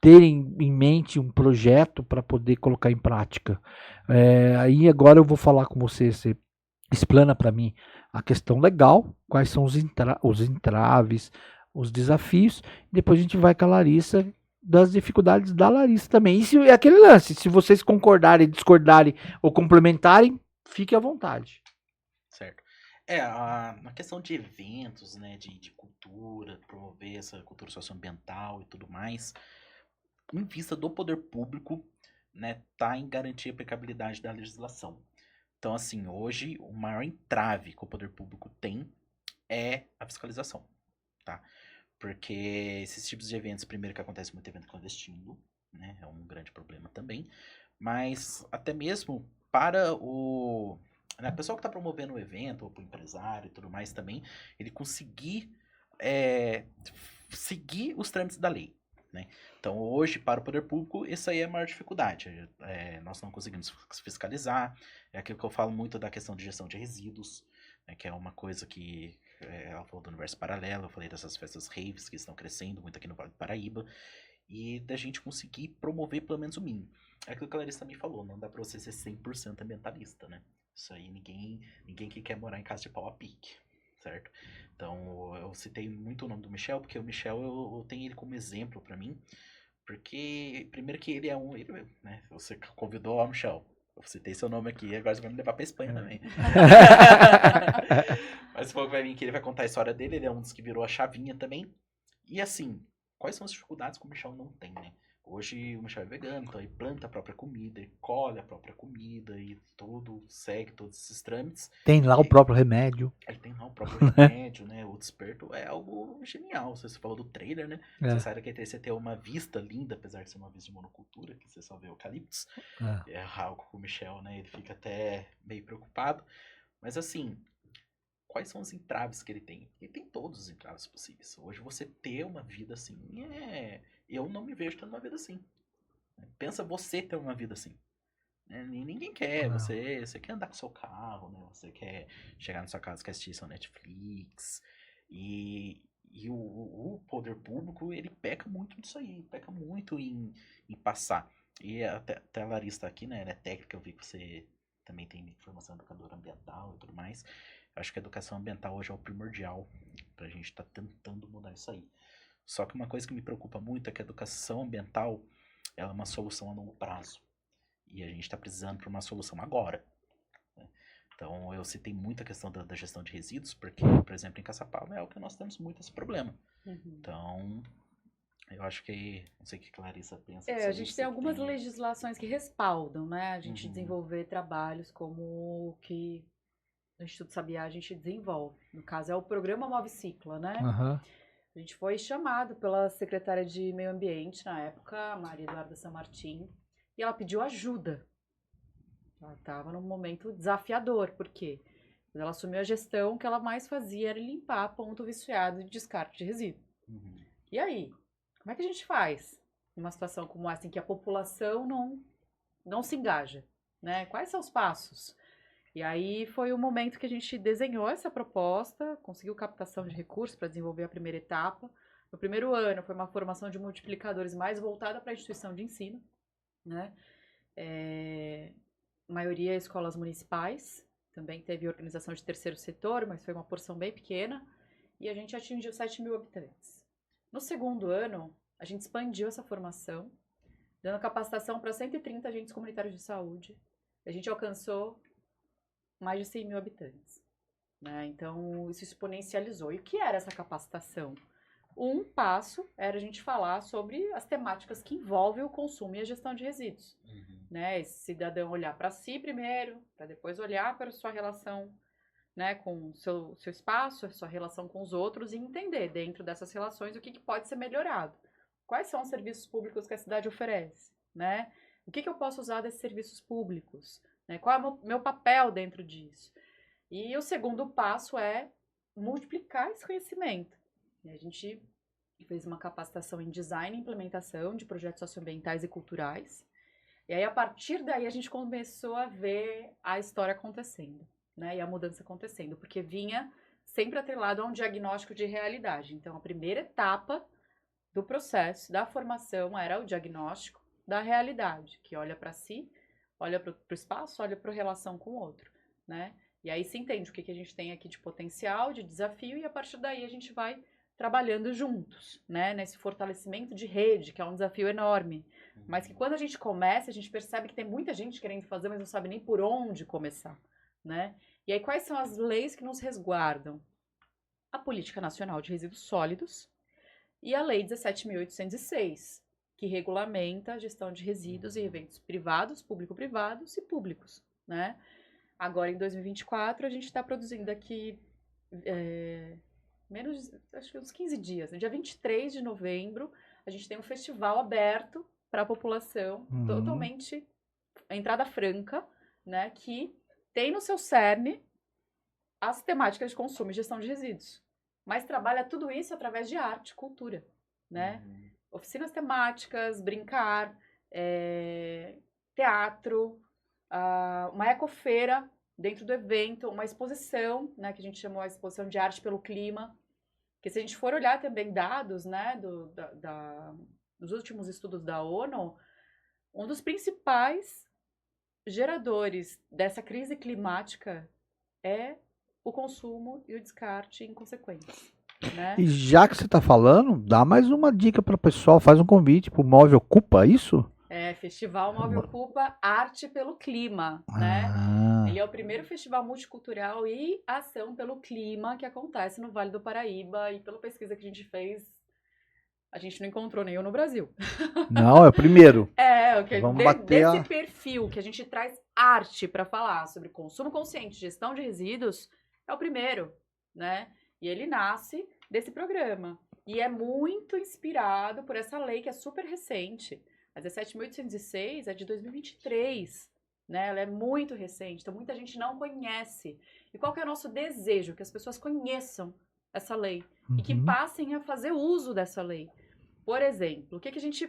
terem em mente um projeto para poder colocar em prática. Aí agora eu vou falar com você explana para mim a questão legal, quais são os entraves, os desafios. Depois a gente vai com a Larissa, das dificuldades da Larissa também. E se é aquele lance, se vocês concordarem, discordarem ou complementarem, fique à vontade. Certo. Na questão de eventos, né, de cultura, promover essa cultura socioambiental e tudo mais, em vista do poder público, né, tá em garantir a aplicabilidade da legislação. Então, assim, hoje o maior entrave que o poder público tem é a fiscalização, tá? Porque esses tipos de eventos, primeiro que acontece muito evento clandestino, né, é um grande problema também, mas até mesmo para a pessoa que está promovendo o evento, ou para o empresário e tudo mais também, ele conseguir seguir os trâmites da lei, né? Então, hoje, para o poder público, essa aí é a maior dificuldade. Nós não conseguimos fiscalizar. É aquilo que eu falo muito da questão de gestão de resíduos, né, que é uma coisa que ela falou do universo paralelo, eu falei dessas festas raves que estão crescendo muito aqui no Vale do Paraíba, e da gente conseguir promover pelo menos o mínimo. É aquilo que a Larissa também falou, não dá pra você ser 100% ambientalista, né? Isso aí ninguém que quer morar em casa de pau a pique, certo? Então, eu citei muito o nome do Michel, porque o Michel, eu tenho ele como exemplo pra mim, porque, primeiro que ele né? Você convidou o Michel, eu citei seu nome aqui, agora você vai me levar pra Espanha também. Mas falou que vai vir que ele vai contar a história dele, ele é um dos que virou a chavinha também. E assim, quais são as dificuldades que o Michel não tem, né? Hoje o Michel é vegano, então ele planta a própria comida, ele colhe a própria comida e tudo, segue todos esses trâmites. Tem lá o próprio remédio. Aí tem lá o próprio remédio, né? O desperto é algo genial. Você falou do trailer, né? Você sai daquele trailer, você tem uma vista linda, apesar de ser uma vista de monocultura, que você só vê eucaliptos. É algo com o Michel, né? Ele fica até meio preocupado. Mas assim, quais são os entraves que ele tem? Ele tem todos os entraves possíveis. Hoje você ter uma vida assim, eu não me vejo tendo uma vida assim. Pensa você ter uma vida assim. Ninguém quer, você quer andar com seu carro, né? Você quer chegar na sua casa, quer assistir seu Netflix. E o poder público, ele peca muito nisso aí, peca muito em passar. E até a Larissa tá aqui, né? Ela é técnica, eu vi que você também tem formação educadora ambiental e tudo mais. Eu acho que a educação ambiental hoje é o primordial pra gente estar tentando mudar isso aí. Só que uma coisa que me preocupa muito é que a educação ambiental, ela é uma solução a longo prazo. E a gente está precisando para uma solução agora, né? Então, eu citei muito a questão da gestão de resíduos, porque, por exemplo, em Caçapava é o que nós temos muito esse problema. Então, eu acho que, não sei o que a Clarissa pensa. A gente tem algumas legislações que respaldam, né? A gente desenvolver trabalhos como o que no Instituto Sabiá a gente desenvolve. No caso, é o programa Move Cicla, né? A gente foi chamado pela secretária de Meio Ambiente, na época, a Maria Eduarda San Martín, e ela pediu ajuda. Ela estava num momento desafiador, porque quando ela assumiu a gestão, o que ela mais fazia era limpar ponto viciado de descarte de resíduo. E aí? Como é que a gente faz numa situação como essa, em que a população não se engaja, né? Quais são os passos? E aí foi o momento que a gente desenhou essa proposta, conseguiu captação de recursos para desenvolver a primeira etapa. No primeiro ano foi uma formação de multiplicadores mais voltada para a instituição de ensino, né? Maioria escolas municipais, também teve organização de terceiro setor, mas foi uma porção bem pequena, e a gente atingiu 7.000 habitantes. No segundo ano, a gente expandiu essa formação, dando capacitação para 130 agentes comunitários de saúde. A gente alcançou mais de 100.000 habitantes, né? Então, isso exponencializou. E o que era essa capacitação? Um passo era a gente falar sobre as temáticas que envolvem o consumo e a gestão de resíduos, né? Esse cidadão olhar para si primeiro, para depois olhar para a sua relação, né, com o seu espaço, a sua relação com os outros, e entender dentro dessas relações o que pode ser melhorado. Quais são os serviços públicos que a cidade oferece, né? O que eu posso usar desses serviços públicos? Né? Qual é o meu papel dentro disso? E o segundo passo é multiplicar esse conhecimento. E a gente fez uma capacitação em design e implementação de projetos socioambientais e culturais. E aí, a partir daí, a gente começou a ver a história acontecendo, né? E a mudança acontecendo, porque vinha sempre atrelado a um diagnóstico de realidade. Então, a primeira etapa do processo da formação era o diagnóstico da realidade, que olha para si, olha para o espaço, olha para a relação com o outro, né? E aí se entende o que a gente tem aqui de potencial, de desafio, e a partir daí a gente vai trabalhando juntos, né? Nesse fortalecimento de rede, que é um desafio enorme. Mas que quando a gente começa, a gente percebe que tem muita gente querendo fazer, mas não sabe nem por onde começar, né? E aí quais são as leis que nos resguardam? A Política Nacional de Resíduos Sólidos e a Lei 17.806, que regulamenta a gestão de resíduos e eventos privados, público-privados e públicos, né? Agora, em 2024, a gente está produzindo aqui acho que uns 15 dias. No dia 23 de novembro, a gente tem um festival aberto para a população, totalmente entrada franca, né? Que tem no seu cerne as temáticas de consumo e gestão de resíduos. Mas trabalha tudo isso através de arte, cultura, né? Oficinas temáticas, brincar, teatro, uma ecofeira dentro do evento, uma exposição, né, que a gente chamou a exposição de arte pelo clima, que se a gente for olhar também dados, né, dos últimos estudos da ONU, um dos principais geradores dessa crise climática é o consumo e o descarte em consequência. Né? E já que você está falando, dá mais uma dica para o pessoal, faz um convite para o Móvel Ocupa, isso? Festival Móvel Ocupa Arte pelo Clima, né? Ele é o primeiro festival multicultural e ação pelo clima que acontece no Vale do Paraíba, e pela pesquisa que a gente fez, a gente não encontrou nenhum no Brasil. Não, é o primeiro. Vamos bater desse perfil que a gente traz arte para falar sobre consumo consciente, gestão de resíduos, é o primeiro, né? E ele nasce desse programa. E é muito inspirado por essa lei que é super recente. A 17.806 é de 2023, né? Ela é muito recente, então muita gente não conhece. E qual que é o nosso desejo? Que as pessoas conheçam essa lei e que passem a fazer uso dessa lei. Por exemplo, o que a gente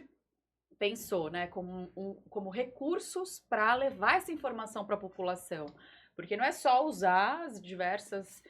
pensou, né, como recursos para levar essa informação para a população? Porque não é só usar as diversas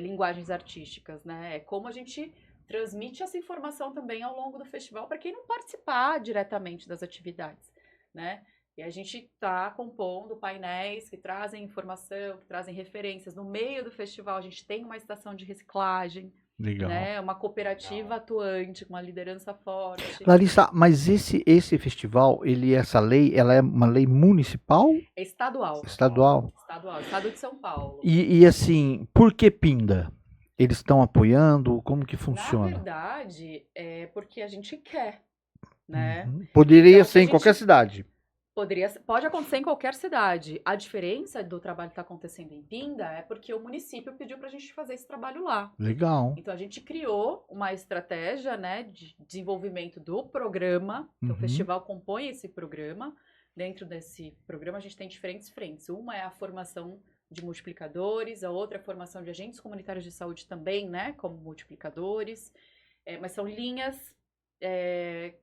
linguagens artísticas, né? É como a gente transmite essa informação também ao longo do festival para quem não participar diretamente das atividades, né? E a gente está compondo painéis que trazem informação, que trazem referências. No meio do festival a gente tem uma estação de reciclagem, né? Uma cooperativa atuante, com uma liderança forte. Larissa, mas esse festival, essa lei, ela é uma lei municipal? É estadual. Estadual? Estadual, Estado de São Paulo. E assim, por que Pinda? Eles estão apoiando? Como que funciona? Na verdade, é porque a gente quer, né? Poderia ser em qualquer cidade. Pode acontecer em qualquer cidade. A diferença do trabalho que está acontecendo em Pinda é porque o município pediu para a gente fazer esse trabalho lá. Legal. Então a gente criou uma estratégia, né, de desenvolvimento do programa. Então, o festival compõe esse programa. Dentro desse programa a gente tem diferentes frentes. Uma é a formação de multiplicadores, a outra é a formação de agentes comunitários de saúde também, né, como multiplicadores. Mas são linhas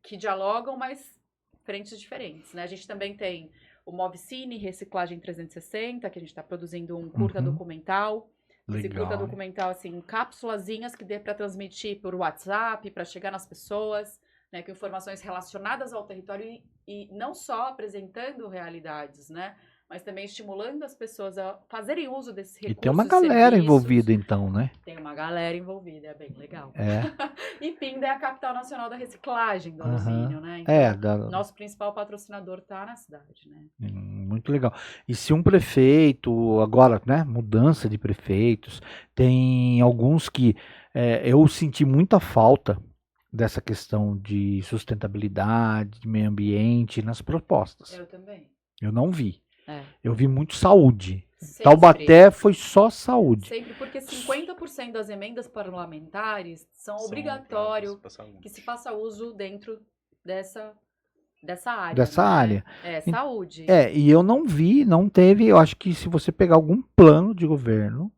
que dialogam, mas frentes diferentes, né? A gente também tem o Movcine Reciclagem 360, que a gente está produzindo um curta documental. Esse curta documental, assim, cápsulazinhas que dê para transmitir por WhatsApp, para chegar nas pessoas, né? Com informações relacionadas ao território e não só apresentando realidades, né? Mas também estimulando as pessoas a fazerem uso desses recursos. E tem uma galera envolvida, então, né? Tem uma galera envolvida, é bem legal. É. E Pinda é a capital nacional da reciclagem do alumínio, né? Então, nosso principal patrocinador está na cidade, né? Muito legal. E se um prefeito, agora, né, mudança de prefeitos, tem alguns que eu senti muita falta dessa questão de sustentabilidade, de meio ambiente nas propostas. Eu também. Eu não vi. Eu vi muito saúde. Sempre. Taubaté foi só saúde. Sempre, porque 50% das emendas parlamentares são obrigatório que se faça uso dentro dessa área. Dessa área. Saúde. E eu não vi, não teve, eu acho que se você pegar algum plano de governo,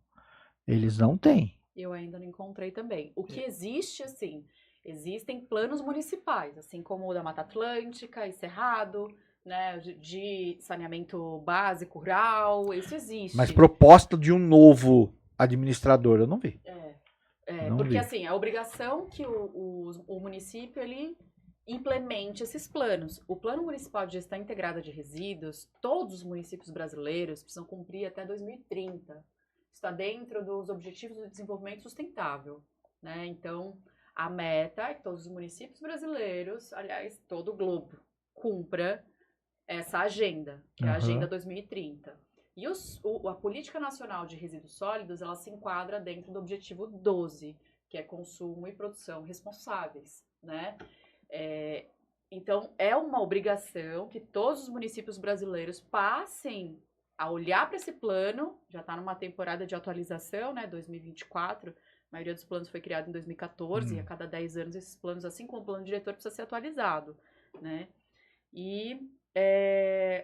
eles não têm. Eu ainda não encontrei também. O que existe, assim, existem planos municipais, assim como o da Mata Atlântica e Cerrado, né, de saneamento básico rural, isso existe. Mas proposta de um novo administrador, eu não vi. Porque assim, a obrigação que o município, ele implemente esses planos. O Plano Municipal de Gestão Integrada de Resíduos, todos os municípios brasileiros precisam cumprir até 2030. Está dentro dos Objetivos do Desenvolvimento Sustentável, né? Então, a meta é que todos os municípios brasileiros, aliás, todo o globo, cumpra essa agenda, que é a Agenda 2030. E a Política Nacional de Resíduos Sólidos, ela se enquadra dentro do Objetivo 12, que é consumo e produção responsáveis, né? Então, é uma obrigação que todos os municípios brasileiros passem a olhar para esse plano. Já está numa temporada de atualização, né, 2024, a maioria dos planos foi criada em 2014, e a cada 10 anos esses planos, assim como o plano diretor, precisa ser atualizado, né? E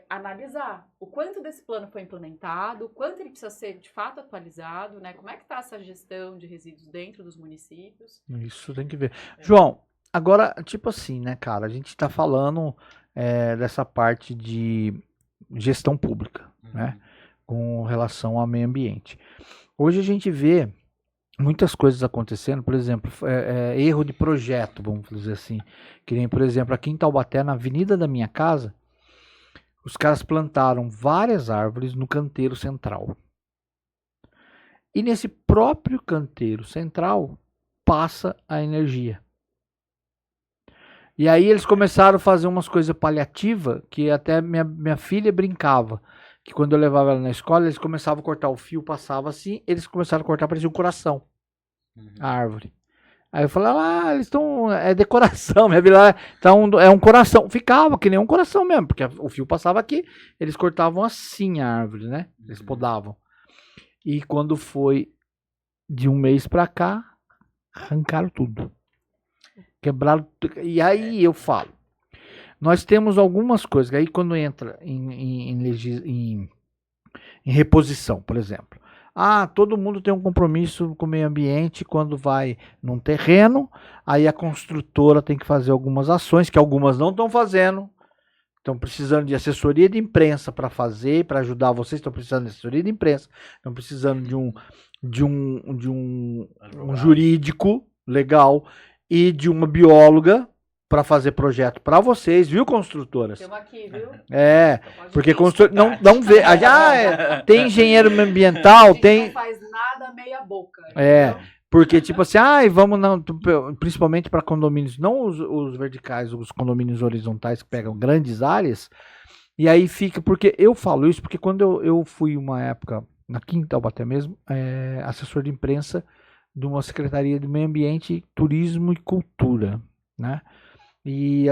analisar o quanto desse plano foi implementado, o quanto ele precisa ser de fato atualizado, né? Como é que está essa gestão de resíduos dentro dos municípios. Isso tem que ver. João, agora, tipo assim, né, cara, a gente tá falando dessa parte de gestão pública, né, com relação ao meio ambiente. Hoje a gente vê muitas coisas acontecendo, por exemplo, erro de projeto, vamos dizer assim, que nem, por exemplo, aqui em Taubaté, na avenida da minha casa, os caras plantaram várias árvores no canteiro central. E nesse próprio canteiro central passa a energia. E aí eles começaram a fazer umas coisas paliativas, que até minha filha brincava, que quando eu levava ela na escola, eles começavam a cortar o fio, passava assim, eles começaram a cortar, parecia um coração, a árvore. Aí eu falei, eles estão, é decoração, minha vila é um coração. Ficava que nem um coração mesmo, porque o fio passava aqui, eles cortavam assim a árvore, né? Eles podavam. E quando foi de um mês pra cá, arrancaram tudo. Quebraram tudo. E aí eu falo, nós temos algumas coisas, aí quando entra em reposição, por exemplo. Todo mundo tem um compromisso com o meio ambiente quando vai num terreno, aí a construtora tem que fazer algumas ações, que algumas não estão fazendo, estão precisando de assessoria de imprensa para fazer, para ajudar vocês, estão precisando de assessoria de imprensa, estão precisando de um jurídico legal e de uma bióloga para fazer projeto para vocês, viu, construtoras? Temos aqui, viu? Porque não vê. Tem engenheiro ambiental, tem. Não faz nada meia boca. Porque tipo assim, vamos não, principalmente para condomínios, não os verticais, os condomínios horizontais que pegam grandes áreas. E aí fica, porque eu falo isso porque quando eu fui uma época aqui em Taubaté mesmo, assessor de imprensa de uma secretaria de meio ambiente, turismo e cultura, né? E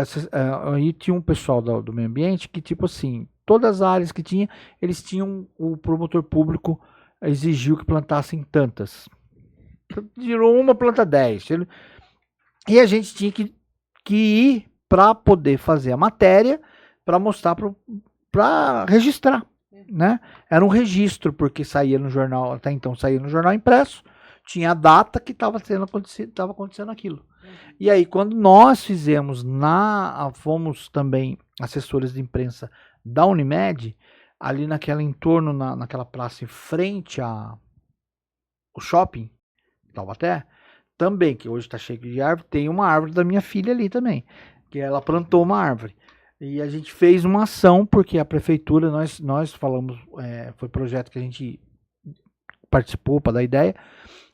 aí tinha um pessoal do meio ambiente que, tipo assim, todas as áreas que tinha, eles tinham, o promotor público exigiu que plantassem tantas. Tirou uma, planta 10. E a gente tinha que ir para poder fazer a matéria, para mostrar, para registrar, né? Era um registro, porque saía no jornal, até então saía no jornal impresso, tinha a data que estava acontecendo aquilo. E aí, quando nós fomos também assessores de imprensa da Unimed, ali naquela entorno, naquela praça em frente ao shopping, Taubaté, também, que hoje está cheio de árvore, tem uma árvore da minha filha ali também, que ela plantou uma árvore. E a gente fez uma ação, porque a prefeitura, nós falamos, foi projeto que a gente participou para dar ideia,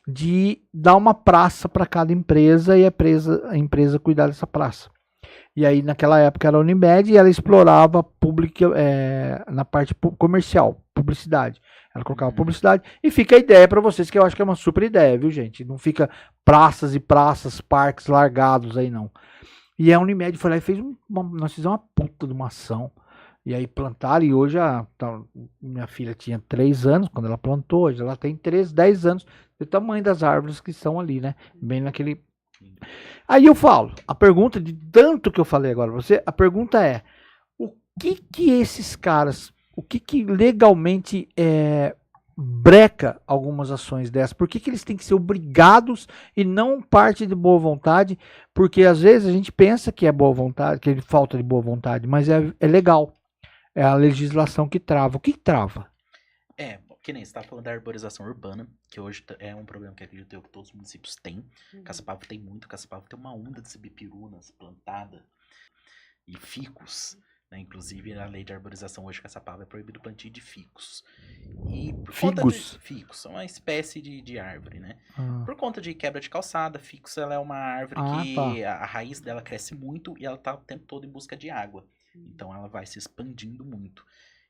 de dar uma praça para cada empresa e a empresa cuidar dessa praça. E aí naquela época era a Unimed e ela explorava na parte comercial, publicidade. Ela colocava publicidade e fica a ideia para vocês, que eu acho que é uma super ideia, viu, gente? Não fica praças e praças, parques largados aí não. E a Unimed foi lá e nós fizemos uma puta de uma ação. E aí plantaram, e hoje minha filha tinha 3 anos quando ela plantou, hoje ela tem 10 anos, do tamanho das árvores que estão ali, né? Bem naquele... Aí eu falo, a pergunta, de tanto que eu falei agora pra você, a pergunta é, o que esses caras, o que legalmente breca algumas ações dessas? Por que eles têm que ser obrigados e não parte de boa vontade? Porque às vezes a gente pensa que é boa vontade, que é falta de boa vontade, mas é legal. É a legislação que trava. O que trava? Que nem você estava falando da arborização urbana, que hoje é um problema que acredito eu que todos os municípios têm. Caçapava tem muito, Caçapava tem uma onda de cibipirunas plantada. e ficus. Né? Inclusive, a lei de arborização hoje, Caçapava, é proibido o plantio de ficus. E por Figos? Ficus, é uma espécie de árvore, né? Ah. Por conta de quebra de calçada, ficus ela é uma árvore que a raiz dela cresce muito e ela tá o tempo todo em busca de água. Então ela vai se expandindo muito.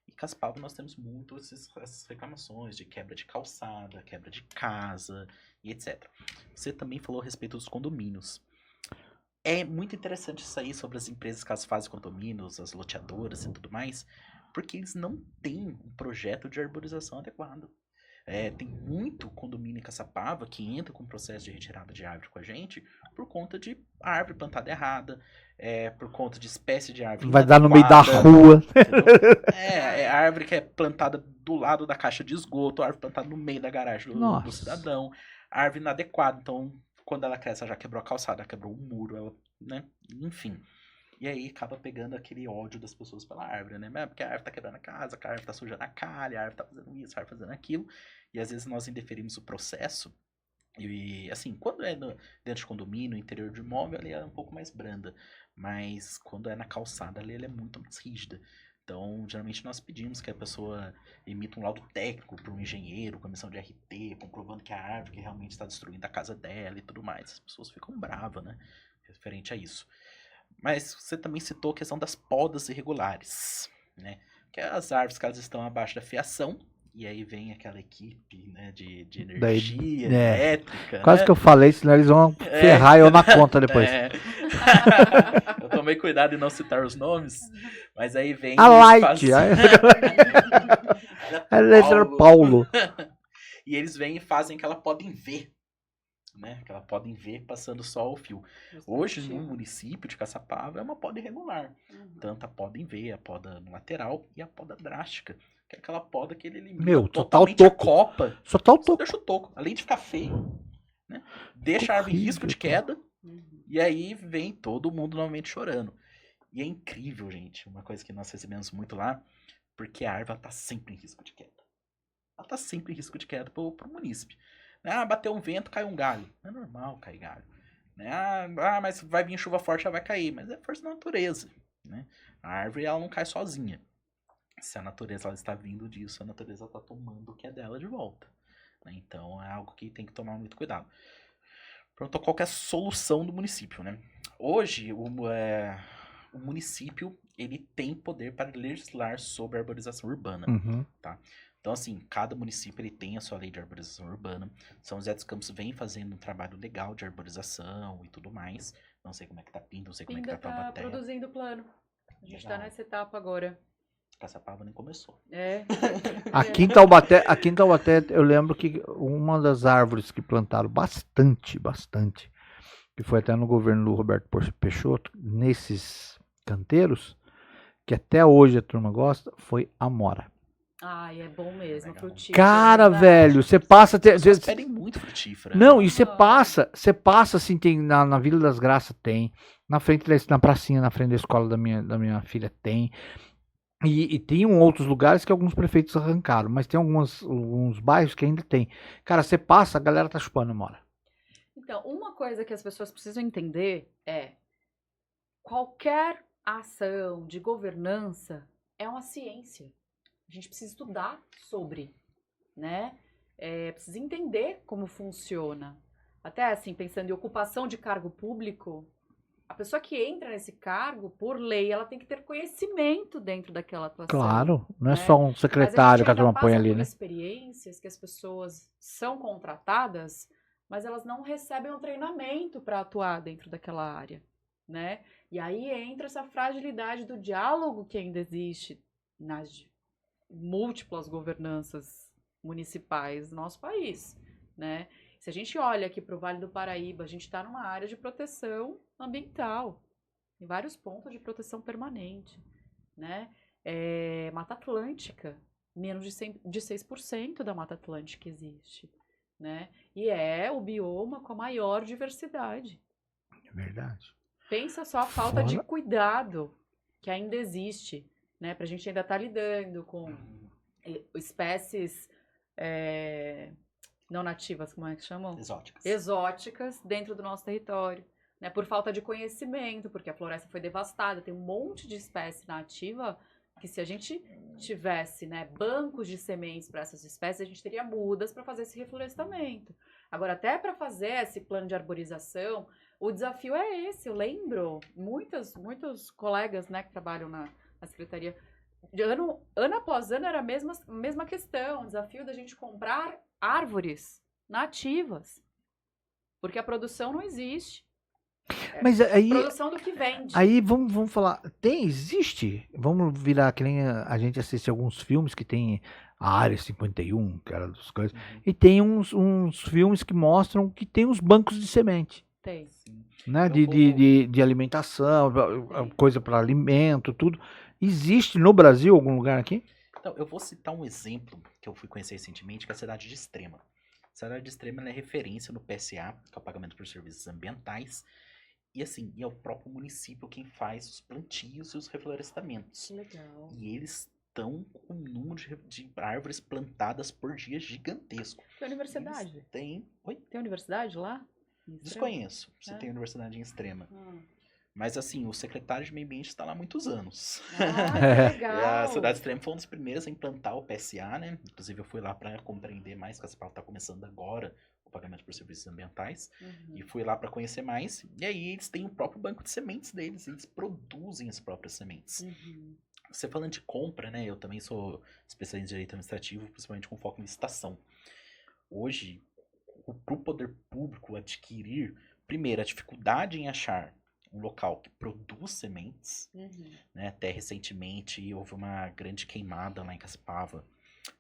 E Caçapava nós temos muito essas reclamações de quebra de calçada, quebra de casa e etc. Você também falou a respeito dos condomínios. É muito interessante isso aí sobre as empresas que elas fazem condomínios, as loteadoras e tudo mais, porque eles não têm um projeto de arborização adequado. Tem muito condomínio em Caçapava que entra com processo de retirada de árvore com a gente por conta de árvore plantada errada, por conta de espécie de árvore Vai dar no meio da inadequada, rua. É árvore que é plantada do lado da caixa de esgoto, árvore plantada no meio da garagem do cidadão, árvore inadequada. Então, quando ela cresce, ela já quebrou a calçada, ela quebrou um muro, ela, né? Enfim. E aí acaba pegando aquele ódio das pessoas pela árvore, né? Porque a árvore tá quebrando a casa, a árvore tá sujando a calha, a árvore tá fazendo isso, a árvore fazendo aquilo. E às vezes nós indeferimos o processo. E assim, quando é dentro de condomínio, interior de imóvel, ali é um pouco mais branda. Mas quando é na calçada, ali ela é muito mais rígida. Então, geralmente nós pedimos que a pessoa emita um laudo técnico para um engenheiro, com a missão de RT, comprovando que a árvore que realmente está destruindo a casa dela e tudo mais. As pessoas ficam bravas, né? Referente a isso. Mas você também citou a questão das podas irregulares, né? Que é as árvores que elas estão abaixo da fiação, e aí vem aquela equipe, né, de energia elétrica. Quase que eu falei, senão eles vão ferrar eu na conta depois. Eu tomei cuidado em não citar os nomes, mas aí vem... A Light! Paulo. E eles vêm e fazem aquela poda em V, né? Aquela poda em V passando só o fio. Hoje, no município de Caçapava, é uma poda irregular. Tanto a poda em V, a poda no lateral e a poda drástica. Que é aquela poda que ele elimina totalmente a copa. Só tá o toco. Deixa o toco. Além de ficar feio, né? Deixa a árvore em risco de queda. E aí vem todo mundo novamente chorando. E é incrível, gente. Uma coisa que nós recebemos muito lá. Porque a árvore tá sempre em risco de queda. Ela tá sempre em risco de queda pro munícipe. Bateu um vento, cai um galho. É normal cair galho. Mas vai vir chuva forte, ela vai cair. Mas é força da natureza, né? A árvore ela não cai sozinha. Se a natureza ela está vindo disso, a natureza está tomando o que é dela de volta. Né? Então é algo que tem que tomar muito cuidado. Pronto, qual que é a solução do município? Né? Hoje, o município ele tem poder para legislar sobre a arborização urbana. Tá? Então, assim, cada município ele tem a sua lei de arborização urbana. São José dos Campos vem fazendo um trabalho legal de arborização e tudo mais. Não sei como é que tá Pinda, não sei como é que tá Taubaté. Tá produzindo plano. A gente tá nessa etapa agora. Caçapava nem começou. Aqui em Taubaté, eu lembro que uma das árvores que plantaram bastante, que foi até no governo do Roberto Peixoto, nesses canteiros, que até hoje a turma gosta, foi a Amora. Ai, é bom mesmo, frutífero. Cara, velho, você passa... Vocês pedem muito frutífera. Não, e você passa assim, tem na Vila das Graças tem, na frente na pracinha, na frente da escola da minha filha tem. E tem outros lugares que alguns prefeitos arrancaram, mas tem alguns bairros que ainda tem. Cara, você passa, a galera tá chupando Amora. Então, uma coisa que as pessoas precisam entender é qualquer ação de governança é uma ciência. A gente precisa estudar sobre, né? Precisa entender como funciona. Até assim, pensando em ocupação de cargo público, a pessoa que entra nesse cargo, por lei, ela tem que ter conhecimento dentro daquela atuação. Claro, não é só um secretário que a turma põe ali, né? Experiências que as pessoas são contratadas, mas elas não recebem um treinamento para atuar dentro daquela área, né? E aí entra essa fragilidade do diálogo que ainda existe nas múltiplas governanças municipais do nosso país, né? Se a gente olha aqui para o Vale do Paraíba, a gente está numa área de proteção ambiental, em vários pontos de proteção permanente, né? Mata Atlântica, menos de 6% da Mata Atlântica existe, né? E é o bioma com a maior diversidade. É verdade. Pensa só a falta de cuidado que ainda existe, né? Pra gente ainda estar lidando com espécies não nativas, como é que chamam? Exóticas. Exóticas dentro do nosso território. né, por falta de conhecimento, porque a floresta foi devastada, tem um monte de espécie nativa que se a gente tivesse, né, bancos de sementes para essas espécies, a gente teria mudas para fazer esse reflorestamento. Agora, até para fazer esse plano de arborização, o desafio é esse. Eu lembro, muitos colegas, né, que trabalham na secretaria, de ano após ano era a mesma questão, o desafio da gente comprar árvores nativas, porque a produção não existe. Mas aí, Produção do que vende. aí vamos falar, existe, vamos virar que nem a gente assiste alguns filmes que tem a Área 51, que era das coisas, e tem uns filmes que mostram que tem uns bancos de semente, Tem. né, de alimentação, coisa para alimento, tudo. Existe no Brasil algum lugar aqui? Então, eu vou citar um exemplo que eu fui conhecer recentemente, que é a cidade de Extrema. A cidade de Extrema ela é referência no PSA, que é o Pagamento por Serviços Ambientais, e assim, é o próprio município quem faz os plantios e os reflorestamentos. Que legal. E eles estão com um número de árvores plantadas por dia gigantesco. Tem universidade? Eles têm... Oi? Tem universidade lá? Desconheço se tem universidade em Extrema. Mas assim, o secretário de Meio Ambiente está lá há muitos anos. Ah, legal. A cidade de Extrema foi uma das primeiras a implantar o PSA, né? Inclusive eu fui lá para compreender mais, que a Caspal está começando agora o pagamento por serviços ambientais. E fui lá para conhecer mais. E aí eles têm o próprio banco de sementes deles. Eles produzem as próprias sementes. Você falando de compra, né? Eu também sou especialista em direito administrativo, principalmente com foco em licitação. Hoje, para o poder público adquirir, primeiro, a dificuldade em achar um local que produz sementes, né? Até recentemente houve uma grande queimada lá em Caçapava,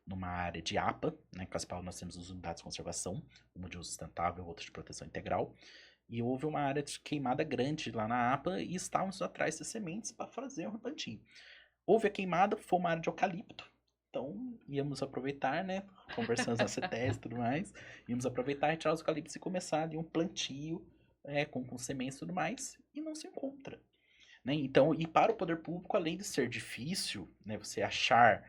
numa área de APA, né? Em Caçapava nós temos as unidades de conservação, uma de uso sustentável, outra de proteção integral, e houve uma área de queimada grande lá na APA e estávamos atrás de sementes para fazer um replantio. Houve a queimada, foi uma área de eucalipto, então íamos aproveitar, né? Conversamos na CETES e tudo mais, íamos aproveitar, retirar os eucaliptos e começar ali um plantio com sementes e tudo mais, e não se encontra. Né? Então, e para o poder público, além de ser difícil, né, você achar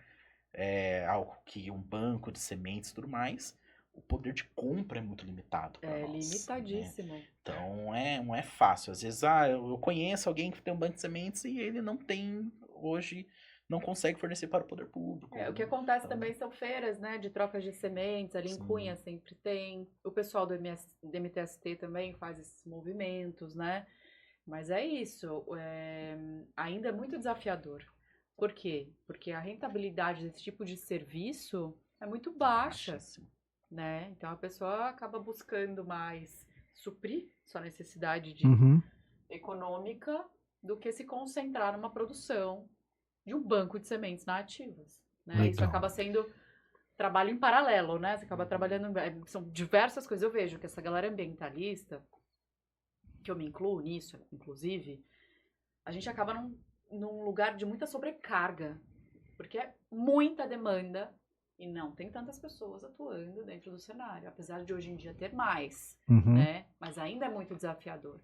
algo que um banco de sementes e tudo mais, o poder de compra é muito limitado para nós. Limitadíssimo. Né? Então, não é fácil. Às vezes, eu conheço alguém que tem um banco de sementes e ele não tem, hoje, não consegue fornecer para o poder público. O que acontece também são feiras, né, de trocas de sementes, ali em Cunha sempre tem. O pessoal do MTST também faz esses movimentos, né? Mas é isso, ainda é muito desafiador. Por quê? Porque a rentabilidade desse tipo de serviço é muito baixa, né? Então a pessoa acaba buscando mais suprir sua necessidade econômica do que se concentrar numa produção de um banco de sementes nativas, né? Isso acaba sendo trabalho em paralelo, né? Você acaba trabalhando, são diversas coisas. Eu vejo que essa galera ambientalista, que eu me incluo nisso, inclusive, a gente acaba num lugar de muita sobrecarga, porque é muita demanda e não tem tantas pessoas atuando dentro do cenário, apesar de hoje em dia ter mais, né? Mas ainda é muito desafiador.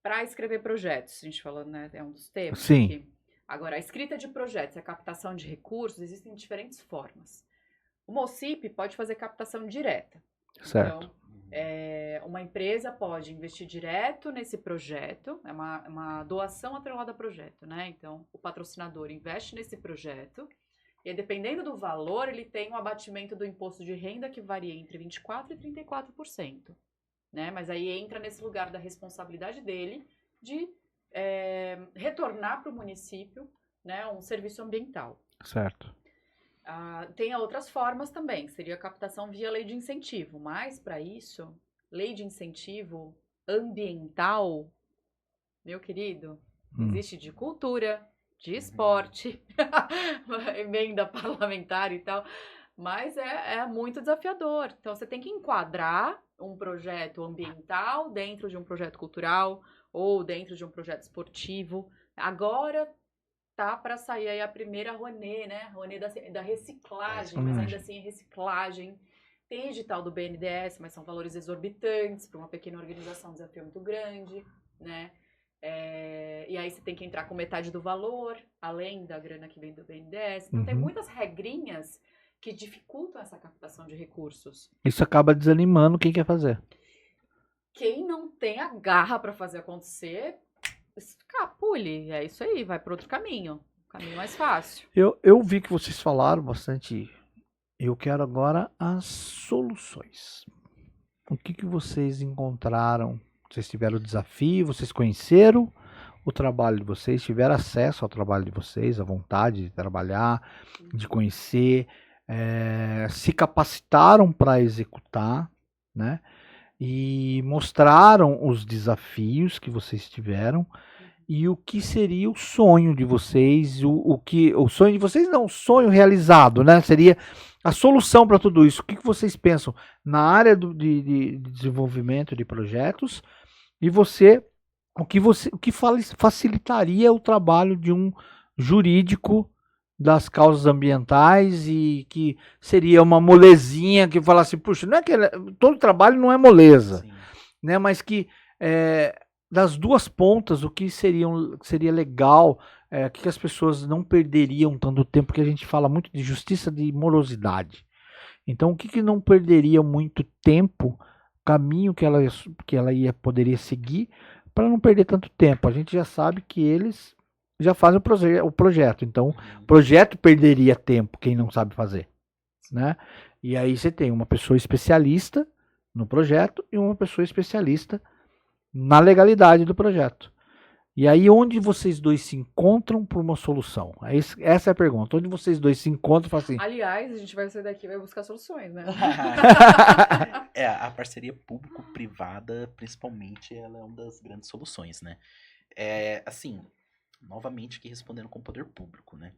Para escrever projetos, a gente falando, né? É um dos temas. Sim. Aqui. Agora, a escrita de projetos e a captação de recursos existem diferentes formas. O MOCIP pode fazer captação direta. Certo. Então, uma empresa pode investir direto nesse projeto, é uma doação atrelada ao projeto, né? Então, o patrocinador investe nesse projeto e, dependendo do valor, ele tem um abatimento do imposto de renda que varia entre 24% e 34%. Né? Mas aí entra nesse lugar da responsabilidade dele de retornar para o município, né, um serviço ambiental. Certo. Tem outras formas também, seria a captação via lei de incentivo, mas para isso, lei de incentivo ambiental, meu querido, existe de cultura, de esporte, emenda parlamentar e tal, mas é muito desafiador. Então você tem que enquadrar um projeto ambiental dentro de um projeto cultural ou dentro de um projeto esportivo. Agora tá para sair aí a primeira Rouanet, né? Rouanet da reciclagem, mas ainda assim é reciclagem. Tem edital do BNDES, mas são valores exorbitantes para uma pequena organização, um desafio muito grande, né? E aí você tem que entrar com metade do valor, além da grana que vem do BNDES. Então tem muitas regrinhas que dificultam essa captação de recursos. Isso acaba desanimando quem quer fazer. quem não tem a garra para fazer acontecer, escapule. É isso aí, vai para outro caminho. Caminho mais fácil. Eu vi que vocês falaram bastante. Eu quero agora as soluções. O que vocês encontraram? Vocês tiveram o desafio, vocês conheceram o trabalho de vocês, tiveram acesso ao trabalho de vocês, a vontade de trabalhar, de conhecer, se capacitaram para executar, né? E mostraram os desafios que vocês tiveram e o que seria o sonho de vocês, o sonho de vocês não, o sonho realizado, né? Seria a solução para tudo isso. O que vocês pensam na área de desenvolvimento de projetos e o que facilitaria o trabalho de um jurídico das causas ambientais e que seria uma molezinha que falasse, puxa, não é que todo trabalho não é moleza, né? Mas que das duas pontas, o que seria legal, que as pessoas não perderiam tanto tempo, porque a gente fala muito de justiça de morosidade. Então, o que não perderia muito tempo, caminho que ela poderia seguir, para não perder tanto tempo. A gente já sabe que eles já fazem o projeto, então o projeto perderia tempo, quem não sabe fazer, né? E aí você tem uma pessoa especialista no projeto e uma pessoa especialista na legalidade do projeto. E aí onde vocês dois se encontram por uma solução? Essa é a pergunta. Onde vocês dois se encontram e falam assim... Aliás, a gente vai sair daqui e vai buscar soluções, né? A parceria público-privada, principalmente, ela é uma das grandes soluções, né? Assim, novamente aqui respondendo com o poder público, né?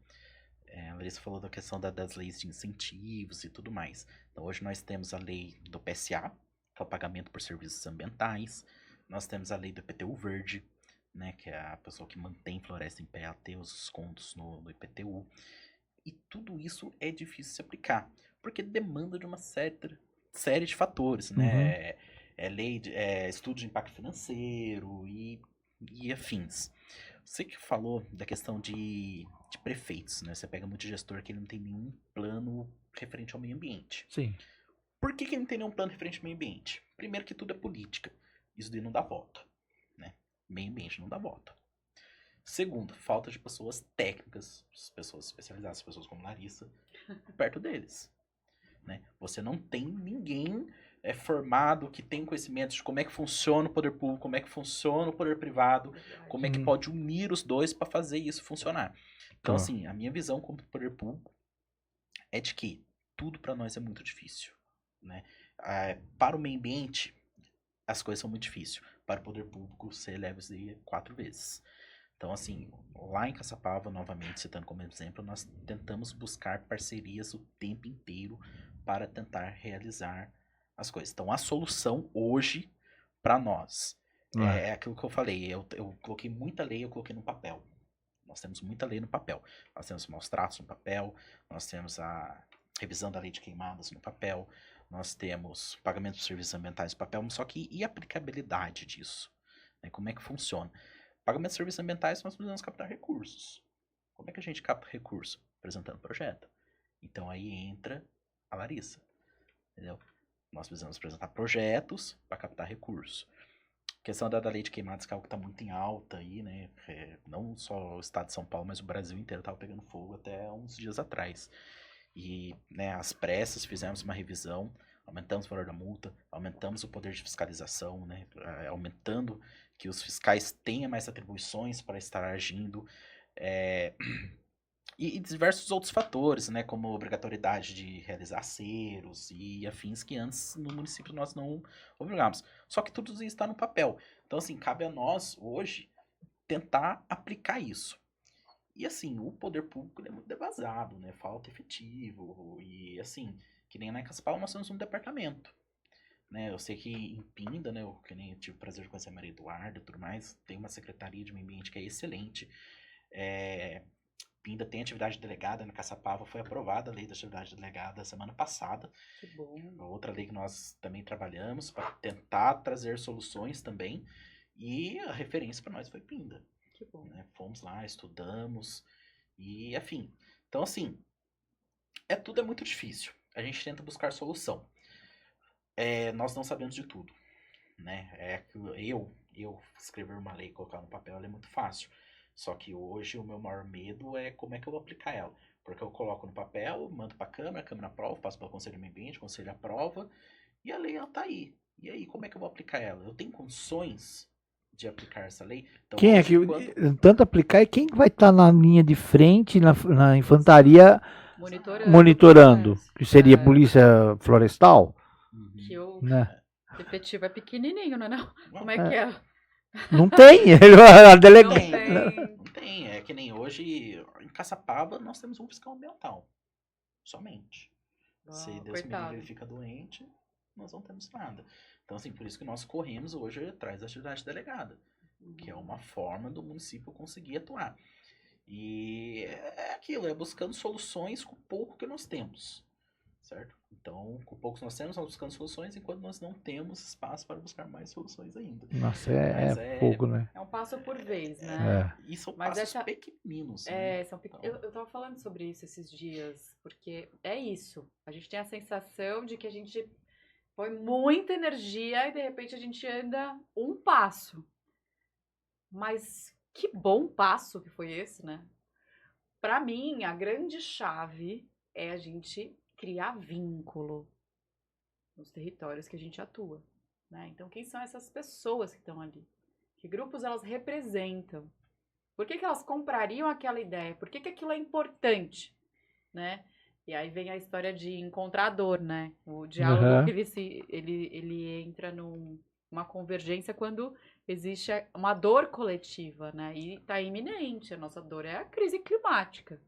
A Larissa falou da questão das leis de incentivos e tudo mais. Então, hoje nós temos a lei do PSA, que é o pagamento por serviços ambientais. Nós temos a lei do IPTU verde, né, que é a pessoa que mantém floresta em pé a ter os descontos no IPTU. E tudo isso é difícil de se aplicar, porque demanda de uma série de fatores, né? Estudo de impacto financeiro e afins. Você que falou da questão de prefeitos, né? Você pega muito gestor que ele não tem nenhum plano referente ao meio ambiente. Sim. Por que ele não tem nenhum plano referente ao meio ambiente? Primeiro que tudo é política. Isso daí não dá voto, né? Meio ambiente não dá voto. Segundo, falta de pessoas técnicas, pessoas especializadas, pessoas como Larissa, perto deles, né? Você não tem ninguém formado que tem conhecimento de como é que funciona o poder público, como é que funciona o poder privado, como é que pode unir os dois para fazer isso funcionar. Então, assim, a minha visão como poder público é de que tudo para nós é muito difícil, né? Para o meio ambiente, as coisas são muito difíceis. Para o poder público, você eleva isso aí 4 vezes. Então, assim, lá em Caçapava, novamente, citando como exemplo, nós tentamos buscar parcerias o tempo inteiro para tentar realizar as coisas. Então, a solução hoje, para nós, é aquilo que eu falei. Eu coloquei muita lei, eu coloquei no papel. Nós temos muita lei no papel. Nós temos maus tratos no papel, nós temos a revisão da lei de queimadas no papel, nós temos pagamento de serviços ambientais no papel, só que e a aplicabilidade disso? Né? Como é que funciona? Pagamento de serviços ambientais, nós precisamos captar recursos. Como é que a gente capta recurso? Apresentando projeto. Então aí entra a Larissa. Entendeu? Nós precisamos apresentar projetos para captar recursos. A questão da lei de queimadas, que é algo que está muito em alta aí, né? Não só o estado de São Paulo, mas o Brasil inteiro estava pegando fogo até uns dias atrás. E, né, às pressas fizemos uma revisão, aumentamos o valor da multa, aumentamos o poder de fiscalização, né, aumentando que os fiscais tenham mais atribuições para estar agindo, e diversos outros fatores, né, como obrigatoriedade de realizar aceros e afins que antes no município nós não obrigamos. Só que tudo isso está no papel. Então, assim, cabe a nós hoje tentar aplicar isso. E assim, o poder público é muito devasado, né? Falta efetivo. E assim, que nem na Caçapava nós temos um departamento. Né? Eu sei que em Pinda, né? Eu tive o prazer de conhecer a Maria Eduarda e tudo mais, tem uma secretaria de meio ambiente que é excelente. Pinda tem atividade delegada, na Caçapava foi aprovada a lei da atividade delegada semana passada. Que bom. Outra lei que nós também trabalhamos para tentar trazer soluções também. E a referência para nós foi Pinda. Que bom. Né? Fomos lá, estudamos e afim. Então, assim, tudo é muito difícil. A gente tenta buscar solução. Nós não sabemos de tudo. né? Eu escrever uma lei e colocar no papel ela é muito fácil. Só que hoje o meu maior medo é como é que eu vou aplicar ela. Porque eu coloco no papel, mando para a Câmara aprova, passo para o Conselho de Meio Ambiente, o Conselho aprova, e a lei ela tá aí. E aí, como é que eu vou aplicar ela? Eu tenho condições de aplicar essa lei? Então, Quem é que, tanto aplicar, e quem vai estar na linha de frente, na infantaria, monitorando? Que seria Polícia Florestal? Que o Né? efetivo é pequenininho, não é não? Como é que é? Não tem, a delegada. Não tem, é que nem hoje, em Caçapava, nós temos um fiscal ambiental, somente. Se Deus me livre ele fica doente, nós não temos nada. Então, assim, por isso que nós corremos hoje atrás da atividade delegada, que é uma forma do município conseguir atuar. E é aquilo, é buscando soluções com o pouco que nós temos, certo? Então, com poucos nós temos, nós buscando soluções, enquanto nós não temos espaço para buscar mais soluções ainda. Nossa, é pouco, né? É um passo por vez, né? E são passos pequeninos. Eu tava falando sobre isso esses dias, porque é isso. A gente tem a sensação de que a gente põe muita energia e, de repente, a gente anda um passo. Mas que bom passo que foi esse, né? Para mim, a grande chave é a gente criar vínculo nos territórios que a gente atua, né? Então, quem são essas pessoas que estão ali? Que grupos elas representam? Por que elas comprariam aquela ideia? Por que aquilo é importante, né? E aí vem a história de encontrador, né? O diálogo ele entra numa convergência quando existe uma dor coletiva, né? E está iminente, a nossa dor é a crise climática.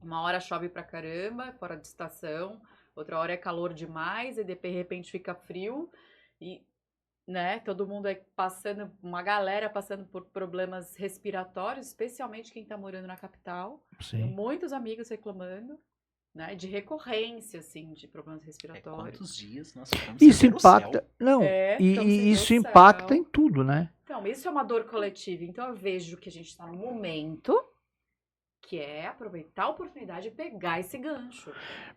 Uma hora chove pra caramba, fora de estação, outra hora é calor demais, e de repente fica frio, e, né, todo mundo passando, uma galera passando por problemas respiratórios, especialmente quem tá morando na capital. Sim. Tenho muitos amigos reclamando, né, de recorrência, assim, de problemas respiratórios. Quantos dias nós ficamos isso impacta, não, e isso impacta em tudo, né? Então, isso é uma dor coletiva. Então, eu vejo que a gente está num momento que é aproveitar a oportunidade e pegar esse gancho.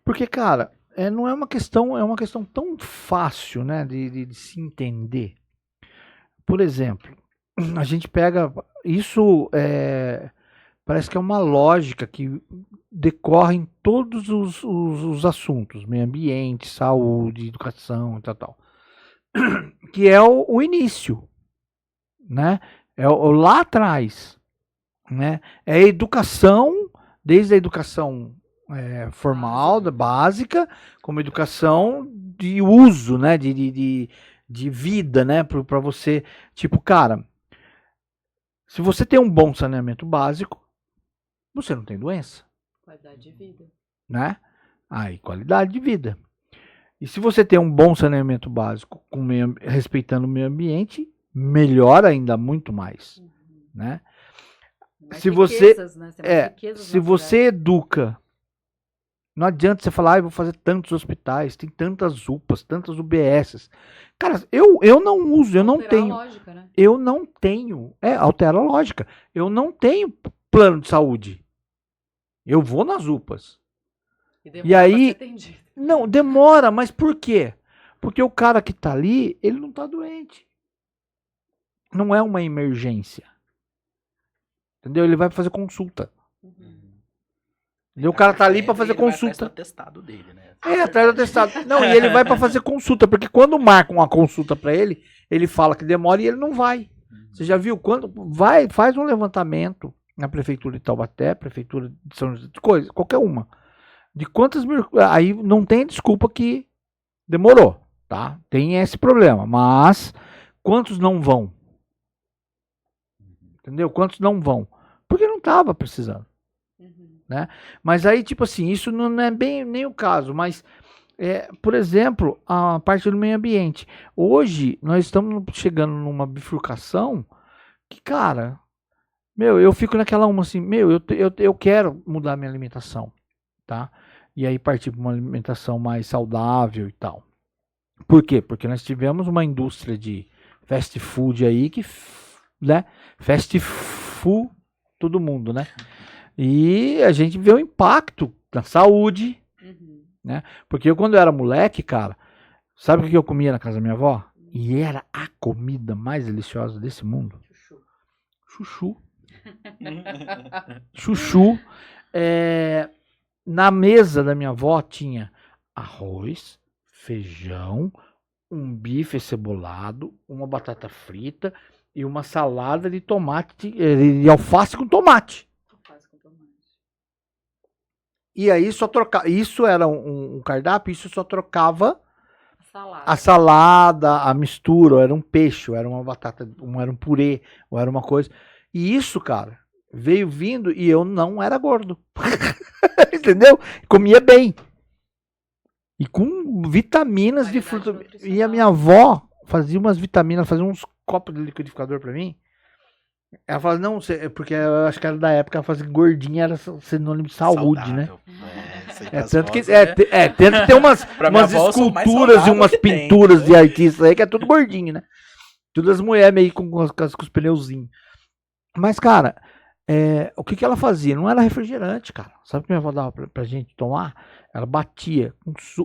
Porque, cara, não é uma questão tão fácil, né, de se entender. Por exemplo, a gente pega, isso parece que é uma lógica que decorre em todos os assuntos, meio ambiente, saúde, educação e tal, que é o início, né, lá atrás. Né? É a educação, desde a educação formal, básica, como educação de uso, né? de vida, né? Para você, tipo, cara, se você tem um bom saneamento básico, você não tem doença. Qualidade de vida. Né? Aí, qualidade de vida. E se você tem um bom saneamento básico, respeitando o meio ambiente, melhora ainda muito mais, né? Se riquezas, né? Se você educa, não adianta você falar, vou fazer tantos hospitais, tem tantas UPAs, tantas UBSs. Cara, eu não uso, eu não tenho. Lógica, né? Eu não tenho. Altera a lógica. Eu não tenho plano de saúde. Eu vou nas UPAs. E aí. Não, demora, mas por quê? Porque o cara que tá ali, ele não tá doente. Não é uma emergência. Entendeu? Ele vai fazer consulta. O cara tá ali pra fazer consulta. Atrás do atestado dele, né? Atrás do atestado. Não, e ele vai pra fazer consulta, porque quando marcam uma consulta pra ele, ele fala que demora e ele não vai. Você já viu quando? Faz um levantamento na prefeitura de Taubaté, prefeitura de São José, de coisa, qualquer uma. De quantas mil. Aí não tem desculpa que demorou, tá? Tem esse problema. Mas quantos não vão? Entendeu? Quantos não vão? Porque não estava precisando. Né? Mas aí, tipo assim, isso não é bem nem o caso, mas, por exemplo, a parte do meio ambiente. Hoje, nós estamos chegando numa bifurcação que, cara, eu fico naquela uma assim, eu quero mudar minha alimentação, tá? E aí partir para uma alimentação mais saudável e tal. Por quê? Porque nós tivemos uma indústria de fast food aí que, né? Fast food todo mundo, né? E a gente vê o impacto na saúde, né? Porque eu, quando eu era moleque, cara, sabe o que eu comia na casa da minha avó? E era a comida mais deliciosa desse mundo. Chuchu. Chuchu. Na mesa da minha avó tinha arroz, feijão, um bife cebolado, uma batata frita e uma salada de tomate, de alface com tomate. E aí só trocava. Isso era um cardápio, isso só trocava a salada, a mistura, ou era um peixe, ou era uma batata, era um purê, ou era uma coisa. E isso, cara, veio vindo e eu não era gordo. Entendeu? Comia bem. E com vitaminas de fruta. E a minha avó fazia umas vitaminas, fazia uns copos de liquidificador pra mim. Ela fala, não, porque eu acho que era da época, ela fazia gordinha, era sinônimo de saúde, saudável, né? Tanto que tem umas esculturas e umas pinturas de artistas aí que é tudo gordinho, né? Todas as mulheres meio com os pneuzinhos. Mas, cara, o que ela fazia? Não era refrigerante, cara. Sabe o que minha avó dava pra gente tomar? Ela batia,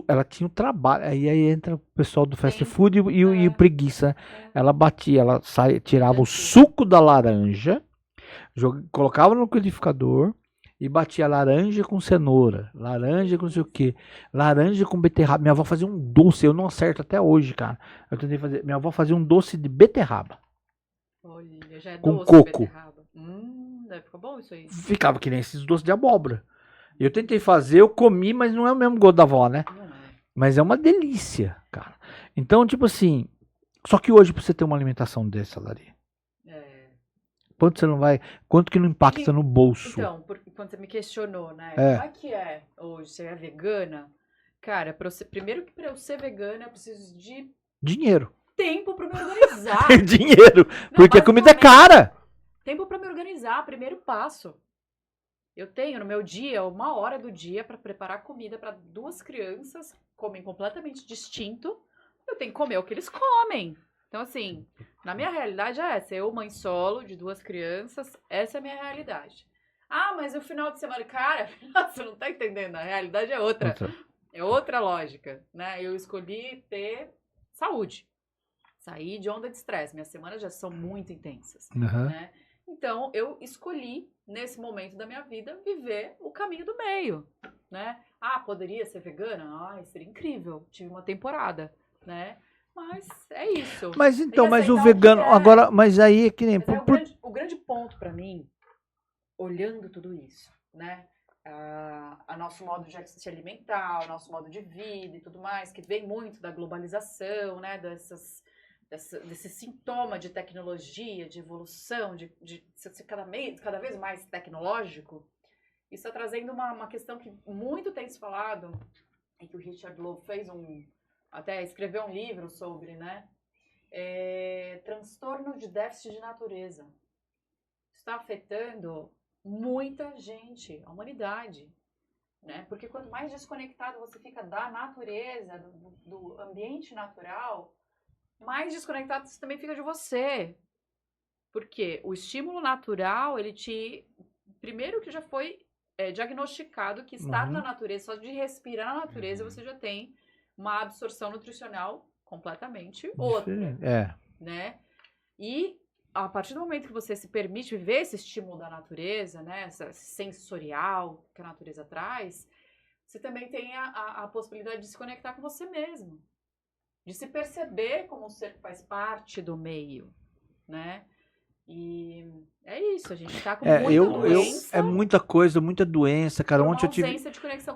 ela tinha um trabalho. Aí entra o pessoal do fast food e o preguiça. Ela batia, ela tirava o suco da laranja, colocava no liquidificador e batia laranja com cenoura, laranja com não sei o que, laranja com beterraba. Minha avó fazia um doce, eu não acerto até hoje, cara. Eu tentei fazer. Minha avó fazia um doce de beterraba. Olha, já é com doce, coco. Beterraba. Deve ficar bom isso aí. Ficava que nem esses doces de abóbora. Eu tentei fazer, eu comi, mas não é o mesmo gosto da avó, né? Mas é uma delícia, cara. Então, tipo assim, só que hoje pra você ter uma alimentação dessa, Lari, quanto você não vai, quanto que não impacta no bolso? Então, quando você me questionou, né? Como é que é hoje? Você é vegana? Cara, primeiro que pra eu ser vegana, eu preciso de dinheiro. Tempo pra me organizar. Dinheiro, porque a comida é cara. Tempo pra me organizar, primeiro passo. Eu tenho no meu dia 1 hora do dia para preparar comida para 2 crianças, comem completamente distinto. Eu tenho que comer o que eles comem. Então, assim, na minha realidade é essa. Eu, mãe solo de 2 crianças, essa é a minha realidade. Ah, mas o final de semana, cara, você não tá entendendo. A realidade é outra. É outra lógica, né? Eu escolhi ter saúde. Sair de onda de estresse. Minhas semanas já são muito intensas, né? Então, eu escolhi, nesse momento da minha vida, viver o caminho do meio, né? Ah, poderia ser vegana? Ai, seria incrível. Tive uma temporada, né? Mas é isso. Mas então, mas o vegano, agora, mas aí é que nem... O grande ponto pra mim, olhando tudo isso, né? A nosso modo de se alimentar, o nosso modo de vida e tudo mais, que vem muito da globalização, né? Desse sintoma de tecnologia, de evolução, de ser cada vez mais tecnológico, isso está trazendo uma questão que muito tem se falado, e que o Richard Louv até escreveu um livro sobre, né? Transtorno de déficit de natureza. Está afetando muita gente, a humanidade, né? Porque quanto mais desconectado você fica da natureza, do ambiente natural, mais desconectado você também fica de você. Porque o estímulo natural, primeiro que já foi diagnosticado que estar na natureza, só de respirar na natureza, você já tem uma absorção nutricional completamente outra. Né? E a partir do momento que você se permite viver esse estímulo da natureza, né, esse sensorial que a natureza traz, você também tem a possibilidade de se conectar com você mesmo. De se perceber como um ser que faz parte do meio, né? E é isso, a gente tá com muita doença. É muita coisa, muita doença, cara. Ontem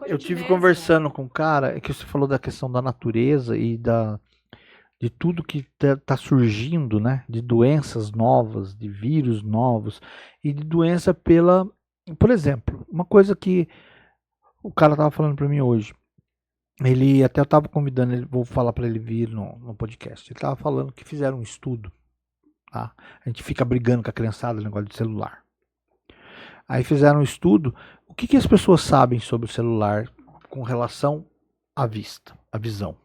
eu tive conversando com um cara, que você falou da questão da natureza e de tudo que tá surgindo, né? De doenças novas, de vírus novos e de doença por exemplo, uma coisa que o cara tava falando pra mim hoje. Ele até eu tava convidando ele, vou falar para ele vir no podcast. Ele tava falando que fizeram um estudo, tá? A gente fica brigando com a criançada no negócio de celular. Aí fizeram um estudo. O que as pessoas sabem sobre o celular com relação à vista, à visão?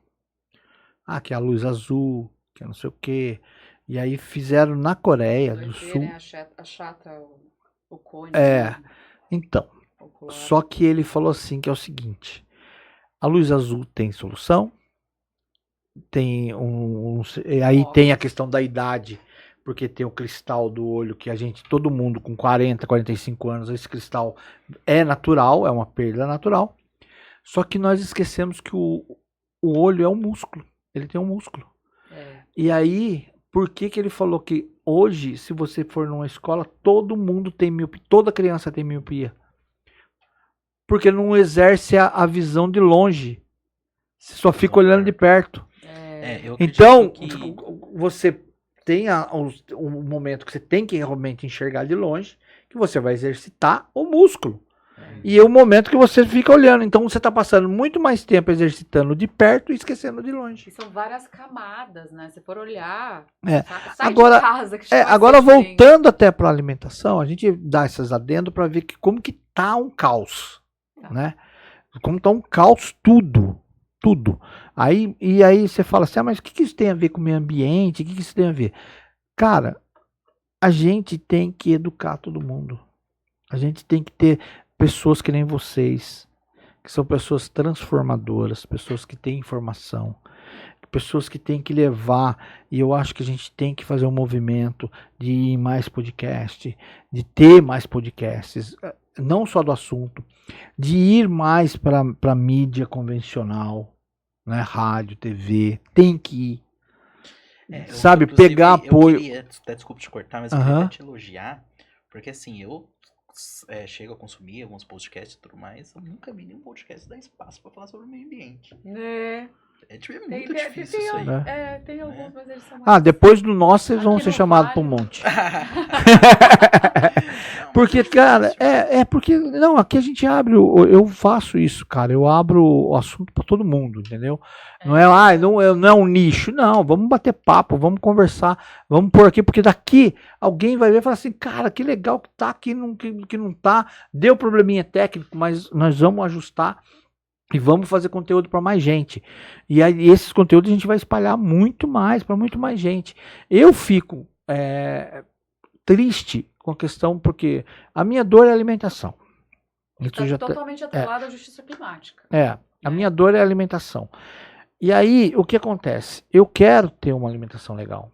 Ah, que é a luz azul, que é não sei o quê. E aí fizeram na Coreia do Sul. Né? Achata o cone. Então. Só que ele falou assim, que é o seguinte. A luz azul tem solução aí tem a questão da idade, porque tem o cristal do olho que todo mundo com 40, 45 anos, esse cristal é natural, é uma perda natural. Só que nós esquecemos que o olho é um músculo, ele tem um músculo. E aí, por que ele falou que hoje, se você for numa escola, todo mundo tem miopia, toda criança tem miopia? Porque não exerce a visão de longe, você só fica olhando de perto. Então, você tem um momento que você tem que realmente enxergar de longe, que você vai exercitar o músculo. E é o momento que você fica olhando. Então você está passando muito mais tempo exercitando de perto e esquecendo de longe. E são várias camadas, né? Se for olhar, sai agora, de casa. Que agora voltando até para a alimentação, a gente dá essas adendo para ver como que tá um caos. Né? Como tá um caos tudo. E aí você fala assim, mas o que isso tem a ver com o meio ambiente? O que isso tem a ver? Cara, a gente tem que educar todo mundo. A gente tem que ter pessoas que nem vocês, que são pessoas transformadoras, pessoas que têm informação, pessoas que têm que levar, e eu acho que a gente tem que fazer um movimento de ir em mais podcast, de ter mais podcasts, não só do assunto, de ir mais para a mídia convencional, né, rádio, TV, tem que ir, sabe, pegar apoio. Desculpa te cortar, mas eu queria te elogiar, porque assim, eu chego a consumir alguns podcasts e tudo mais, eu nunca vi nenhum podcast dar espaço para falar sobre o meio ambiente. É muito difícil isso aí. Tem alguns, mas eles são mais... depois do nosso, vocês vão ser chamados para um monte. Porque, cara, porque, não, aqui a gente abre, eu faço isso, cara, eu abro o assunto para todo mundo, entendeu? Não é um nicho, não, vamos bater papo, vamos conversar, vamos pôr aqui, porque daqui alguém vai ver e falar assim, cara, que legal que tá aqui, que não tá, deu probleminha técnico, mas nós vamos ajustar. E vamos fazer conteúdo para mais gente. E aí esses conteúdos a gente vai espalhar muito mais, para muito mais gente. Eu fico triste com a questão, porque a minha dor é a alimentação. Está totalmente atrelado à justiça climática. A minha dor é a alimentação. E aí, o que acontece? Eu quero ter uma alimentação legal.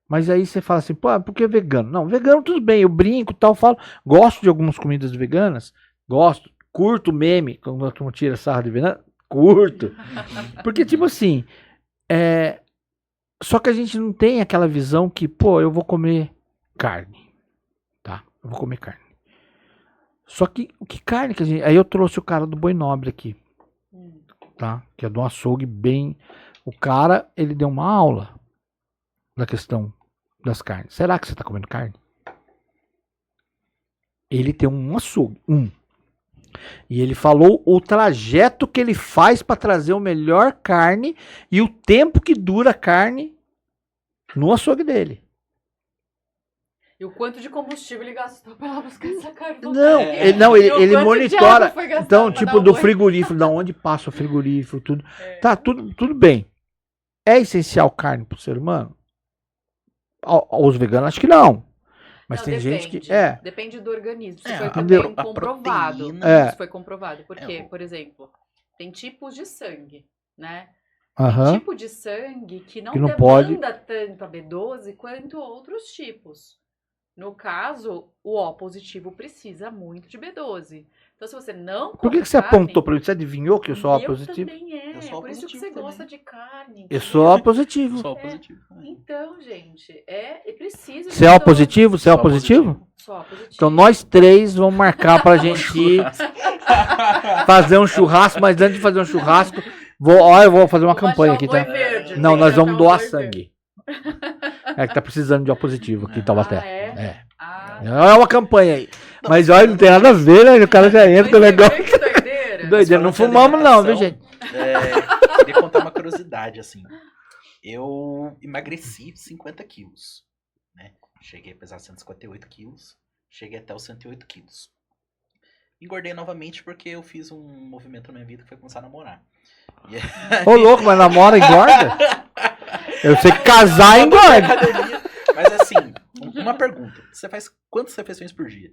Mas aí você fala assim, pô, por que vegano? Não, vegano tudo bem, eu brinco e tal, falo. Gosto de algumas comidas veganas, gosto. Curto meme, quando a turma tira sarro de vegano, curto. Porque, tipo assim, só que a gente não tem aquela visão que, pô, eu vou comer carne, tá? Eu vou comer carne. Só que, que carne que a gente... Aí eu trouxe o cara do Boi Nobre aqui, tá? Que é do açougue bem... O cara, ele deu uma aula da questão das carnes. Será que você tá comendo carne? Ele tem um açougue, e ele falou o trajeto que ele faz para trazer o melhor carne e o tempo que dura a carne no açougue dele. E o quanto de combustível ele gastou para buscar essa carne? Não, ele monitora. Então, tipo, do frigorífero, da onde passa o frigorífero, tudo. Tá, tudo bem. É essencial carne pro ser humano? Os veganos acho que não. Mas não, tem depende, gente que... Depende do organismo. Isso foi também comprovado. Isso foi comprovado. Porque, por exemplo, tem tipos de sangue, né? Tem tipo de sangue que não demanda tanto a B12 quanto outros tipos. No caso, o O positivo precisa muito de B12. Então, se você não... Por que você apontou para mim? Você adivinhou que eu sou O positivo? Eu sou por isso que você gosta de carne. Eu sou O positivo. Sou O positivo. Então, gente, precisa... Você é O positivo? Você é O positivo? Sou O positivo. Então, nós três vamos marcar pra gente ir fazer um churrasco, mas antes de fazer um churrasco, eu vou fazer uma campanha aqui, tá? Verde, não, nós vamos doar sangue. Que tá precisando de O positivo aqui em Taubaté. É uma campanha aí. Mas olha, não tem nada a ver, né? O cara já entra com o negócio. Doideira. Não fumamos não, viu, gente? Queria contar uma curiosidade, assim. Eu emagreci 50 quilos, né? Cheguei a pesar 158 quilos. Cheguei até os 108 quilos. Engordei novamente porque eu fiz um movimento na minha vida que foi começar a namorar. Ô, louco, mas namora engorda? Eu sei que casar engorda. Mas assim, uma pergunta. Você faz quantas refeições por dia?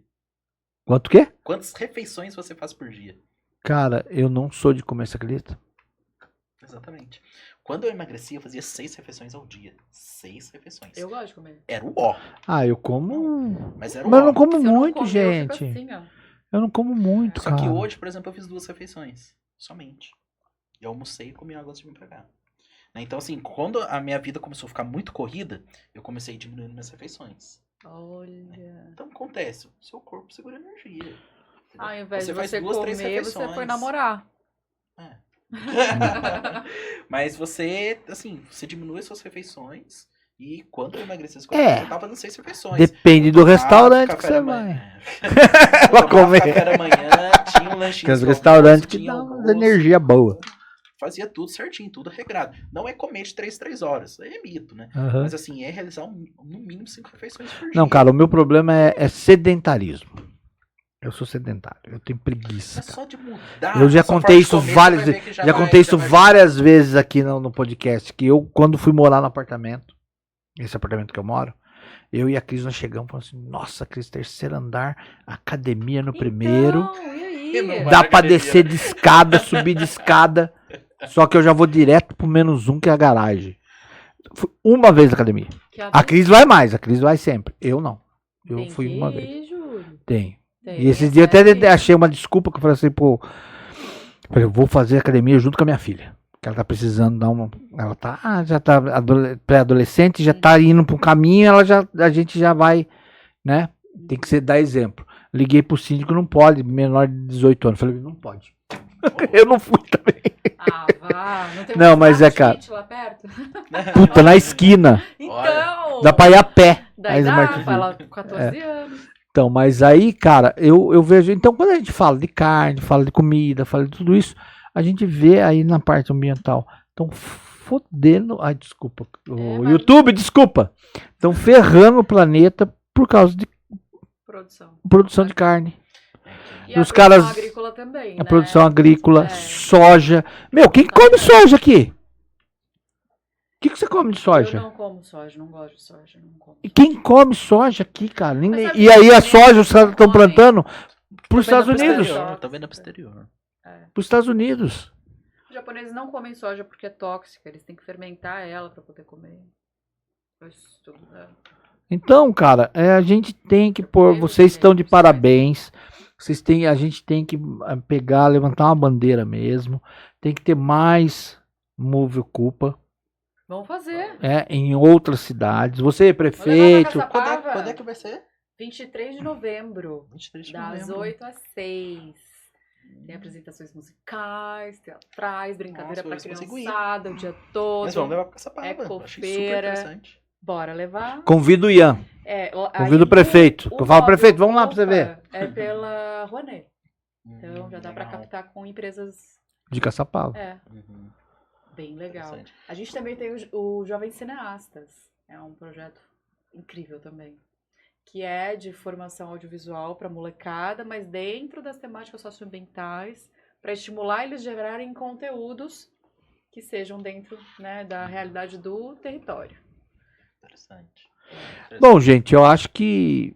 Quanto o quê? Quantas refeições você faz por dia? Cara, eu não sou de comer, você acredita? Exatamente. Quando eu emagreci, eu fazia 6 refeições ao dia. 6 refeições. Eu gosto de comer. Era o ó. Ah, eu como... Mas era o Mas eu não ó. como Se eu não muito, comer, eu gente. fico assim, ó. Eu não como muito, Só cara. que hoje, por exemplo, eu fiz 2 refeições. Somente. Eu almocei e comi água antes de vir pra cá. Né? Então, assim, quando a minha vida começou a ficar muito corrida, eu comecei diminuindo minhas refeições. Olha. Então, acontece. O seu corpo segura energia. Ao invés de faz você 2, 3 comer, você foi refeições. namorar. Mas você, assim, você diminui as suas refeições. E quando eu emagreci as É. eu tava fazendo 6 refeições. Depende do Tomava restante que café você da vai. manhã. Pra Tomava comer. café da manhã, tinha um lanchinho. Porque os do restaurantes almoço, que tinha dão almoço. umas energia boa. Fazia tudo certinho, tudo regrado. Não é comer de 3 horas. Aí é mito, né? Aham. Mas assim, é realizar no mínimo 5 refeições por dia. Não, cara, o meu problema é sedentarismo. Eu sou sedentário, eu tenho preguiça, É cara. só de mudar. Eu já a sua contei forma de isso comer, várias você vai vezes. ver que Já vai- contei isso vai- várias vezes aqui no podcast. Que eu, quando fui morar no apartamento, esse apartamento que eu moro, eu e a Cris nós chegamos e falamos assim: nossa, Cris, 3º andar, academia no primeiro. Então, e aí? Não vai Dá na pra academia, descer né? de escada, subir de escada. Só que eu já vou direto pro -1, que é a garagem. Fui uma vez na academia. Que A Cris vai mais, a Cris vai sempre. Eu não. Eu Tem fui que uma ir, vez. Júlio. Tem. Tem, E esses essa dias eu até é- achei uma desculpa que eu falei assim, pô. Falei, vou fazer academia junto com a minha filha. Que ela tá precisando dar uma. Ela tá. Já tá pré-adolescente, já tá indo pro caminho, a gente já vai, né? Tem que dar exemplo. Liguei pro síndico, não pode, menor de 18 anos. Falei, não pode. Eu não fui também. Ah, vá. Não tem Não, um mas é, cara. Smart Fit lá perto? Puta, na esquina. Então. Dá pra ir a pé. Daí a dá, Smart Fit. vai lá com 14 anos. Então, mas aí, cara, eu vejo. Então, quando a gente fala de carne, fala de comida, fala de tudo isso, a gente vê aí na parte ambiental. Então, fodendo. Ai, desculpa. O mas- YouTube, desculpa. Estão ferrando o planeta por causa de produção de carne. E Os a caras. produção agrícola também, A né? produção agrícola, É. soja. Meu, quem come soja aqui? O que você come de soja? Eu não como soja, não gosto de soja. Não como. E quem come soja aqui, cara? Ninguém... sabe E que aí a os soja os caras estão comem? plantando pros Tá Estados vendo pro Unidos. exterior, tá vendo pro exterior. Pros Estados Unidos. Os japoneses não comem soja porque é tóxica, eles têm que fermentar ela pra poder comer. Isso tudo, né? Então, cara, a gente tem que pôr. Vocês estão de parabéns. A gente tem que pegar, levantar uma bandeira mesmo. Tem que ter mais Move Ocupa. Vamos fazer. Em outras cidades. Você, Vou levar prefeito. pra Caçapava. Quando é que vai ser? 23 de novembro. 23 de Das novembro. 8 às 6. Tem apresentações musicais, teatrais, brincadeira Nossa, pra eu consigo ir. criançada o dia todo. Mas vamos levar pra Caçapava. Achei super Ecofeira. interessante. Bora levar. Convido o Ian. Convido o prefeito. Eu falo, prefeito, vamos lá pra você ver. É pela Rouanet. Então já dá pra legal. captar com empresas. De Caçapava. Uhum. Bem legal. Interessante. A gente também tem o Jovens Cineastas. É um projeto incrível também. Que é de formação audiovisual para molecada, mas dentro das temáticas socioambientais, para estimular eles a gerarem conteúdos que sejam dentro, né, da realidade do território. Interessante. Bom, gente, eu acho que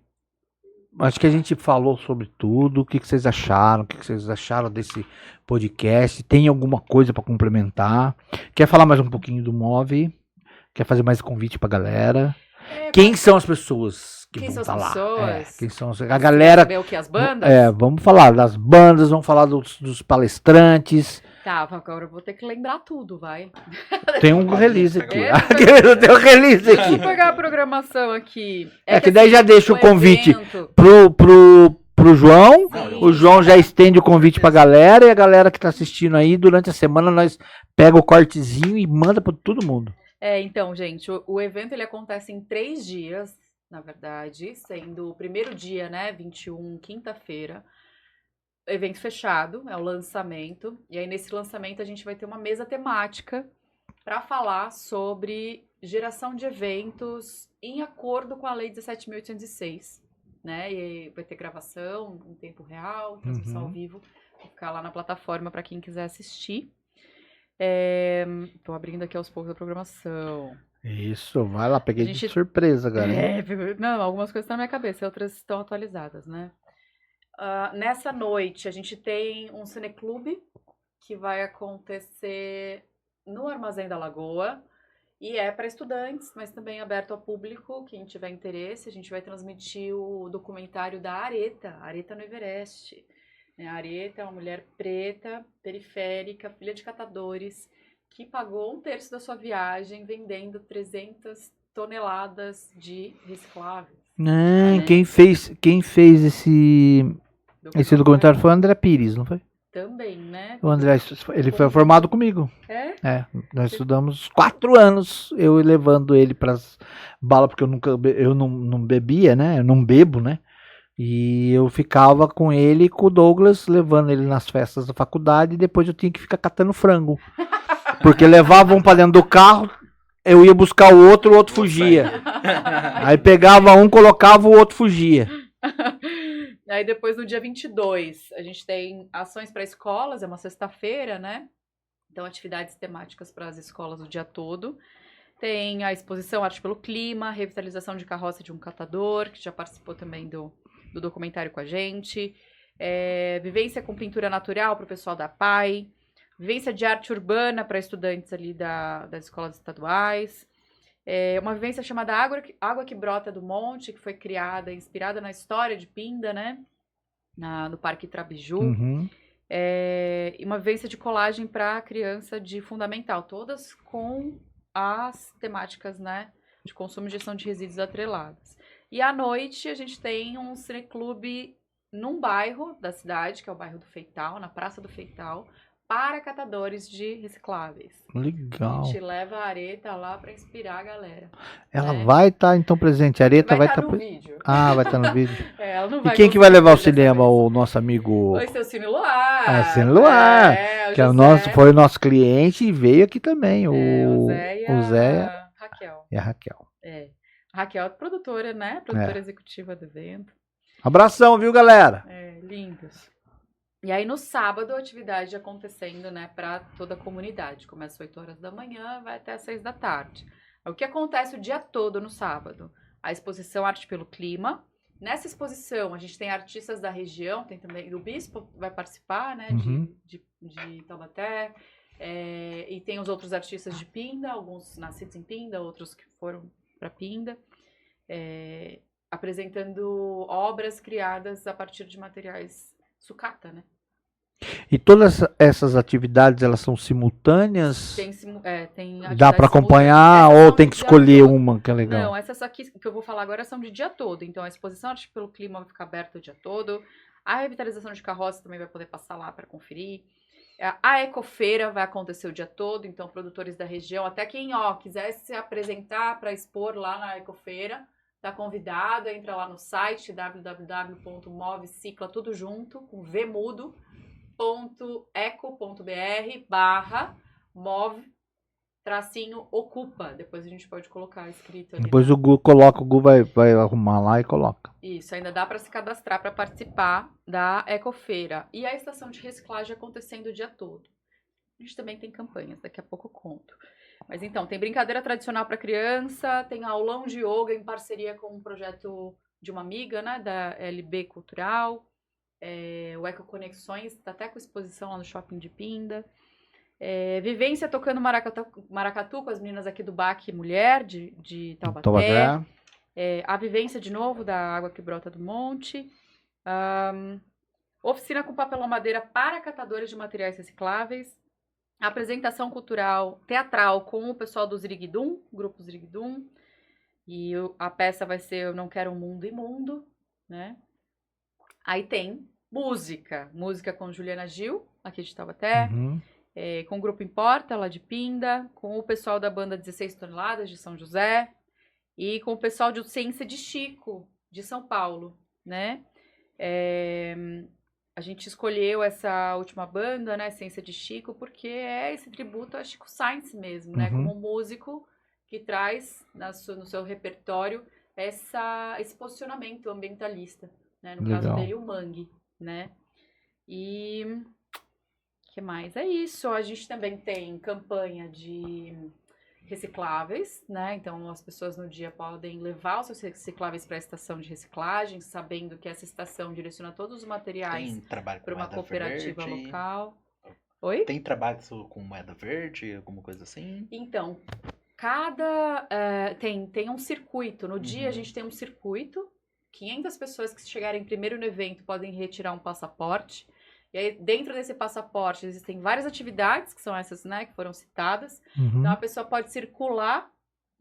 a gente falou sobre tudo. O que vocês acharam? O que vocês acharam desse podcast? Tem alguma coisa para complementar? Quer falar mais um pouquinho do Move? Quer fazer mais convite pra galera? Quem são as pessoas que Quem vão são as estar lá? pessoas? Quem são a galera? Saber o que? As bandas? Vamos falar das bandas, vamos falar dos palestrantes. Tá, agora eu vou ter que lembrar tudo, vai. Tem um release aqui. É, Tem um release Deixa eu aqui. pegar a programação aqui. Que daí já deixa o convite evento- pro João. Sim. O João já estende o convite pra galera. E a galera que tá assistindo aí, durante a semana, nós pega o cortezinho e manda pra todo mundo. Então, gente, o evento ele acontece em 3 dias, na verdade, sendo o primeiro dia, né, 21, quinta-feira, evento fechado, é o lançamento, e aí nesse lançamento a gente vai ter uma mesa temática para falar sobre geração de eventos em acordo com a Lei 17.806, né, e vai ter gravação em tempo real, transmissão ao vivo, vai ficar lá na plataforma para quem quiser assistir. Tô abrindo aqui aos poucos a programação. Isso, vai lá, peguei A gente- de surpresa, galera. Não, algumas coisas estão na minha cabeça, outras estão atualizadas, né? Nessa noite, a gente tem um cineclube que vai acontecer no Armazém da Lagoa. E é para estudantes, mas também aberto ao público, quem tiver interesse. A gente vai transmitir o documentário da Areta no Everest. A Areta é uma mulher preta, periférica, filha de catadores, que pagou 1/3 da sua viagem vendendo 300 toneladas de recicláveis. Quem fez esse documentário foi o André Pires, não foi? Também, né? O André, ele foi formado comigo. É? Nós estudamos 4 anos, eu levando ele para as balas, porque eu não bebia, né? Eu não bebo, né? E eu ficava com ele e com o Douglas, levando ele nas festas da faculdade, e depois eu tinha que ficar catando frango. Porque levavam para dentro do carro, eu ia buscar o outro fugia. Aí pegava um, colocava, o outro fugia. Aí depois, no dia 22, a gente tem ações para escolas, é uma sexta-feira, né? Então, atividades temáticas para as escolas o dia todo. Tem a exposição Arte pelo Clima, revitalização de carroça de um catador, que já participou também do documentário com a gente. Vivência com pintura natural para o pessoal da PAI. Vivência de arte urbana para estudantes ali das escolas estaduais. Uma vivência chamada Água que Brota do Monte, que foi criada, inspirada na história de Pinda, né? No Parque Trabiju. Uhum. E uma vivência de colagem para criança de fundamental, todas com as temáticas, né, de consumo e gestão de resíduos atreladas. E à noite a gente tem um cineclube num bairro da cidade, que é o bairro do Feital, na Praça do Feital, para catadores de recicláveis. Legal. A gente leva a Areta lá para inspirar a galera. Ela vai estar então presente. A Areta vai estar no vídeo. Ah, vai estar no vídeo. Ela não E vai quem que vai levar ao cinema? O nosso amigo... Oi, seu Cine Luar. Cine Luar. Que foi o nosso cliente e veio aqui também. O Zé e a Raquel. E a Raquel. A Raquel é produtora, né? Produtora executiva do evento. Abração, viu, galera? Lindos. E aí, no sábado, a atividade acontecendo, né, para toda a comunidade. Começa às 8 horas da manhã, vai até às 6 da tarde. O que acontece o dia todo no sábado? A exposição Arte pelo Clima. Nessa exposição, a gente tem artistas da região, tem também o Bispo vai participar, né, de Taubaté, e tem os outros artistas de Pinda, alguns nascidos em Pinda, outros que foram para Pinda, apresentando obras criadas a partir de materiais sucata, né? E todas essas atividades, elas são simultâneas? Tem Dá para acompanhar ou tem que escolher uma que é legal? Não, essas aqui que eu vou falar agora são de dia todo. Então, a exposição Arte pelo Clima vai ficar aberta o dia todo. A revitalização de carroça também vai poder passar lá para conferir. A Ecofeira vai acontecer o dia todo. Então, produtores da região, até quem quiser se apresentar para expor lá na Ecofeira, tá convidado, entra lá no site www.movecicla, tudo junto, com vmudo.eco.br/move-ocupa. Depois a gente pode colocar escrito ali. Depois o Gu vai arrumar lá e coloca. Isso, ainda dá para se cadastrar para participar da Ecofeira. E a estação de reciclagem acontecendo o dia todo. A gente também tem campanhas, daqui a pouco eu conto. Mas então, tem brincadeira tradicional para criança, tem aulão de yoga em parceria com um projeto de uma amiga, né, da LB Cultural, o Eco Conexões, tá até com exposição lá no Shopping de Pinda. Vivência tocando maracatu com as meninas aqui do BAC Mulher, de Taubaté. A vivência, de novo, da Água que Brota do Monte. Oficina com papelão madeira para catadores de materiais recicláveis. Apresentação cultural teatral com o pessoal do Ziriguidum, grupo Ziriguidum. E a peça vai ser Eu Não Quero um Mundo Imundo, né? Aí tem música com Juliana Gil, aqui de Taubaté. Com o Grupo Importa, lá de Pinda. Com o pessoal da banda 16 Toneladas, de São José. E com o pessoal de Ciência de Chico, de São Paulo, né? A gente escolheu essa última banda, né, Ciência de Chico, porque é esse tributo a Chico Science mesmo, né, como um músico que traz no seu repertório esse posicionamento ambientalista, né, no caso dele o Mangue, né. E o que mais? É isso, a gente também tem campanha de recicláveis, né? Então as pessoas no dia podem levar os seus recicláveis para a estação de reciclagem, sabendo que essa estação direciona todos os materiais para uma cooperativa local. Oi? Tem trabalho com moeda verde, alguma coisa assim? Então, tem um circuito. No dia a gente tem um circuito. 500 pessoas que chegarem primeiro no evento podem retirar um passaporte. E aí, dentro desse passaporte, existem várias atividades, que são essas, né, que foram citadas. Então, a pessoa pode circular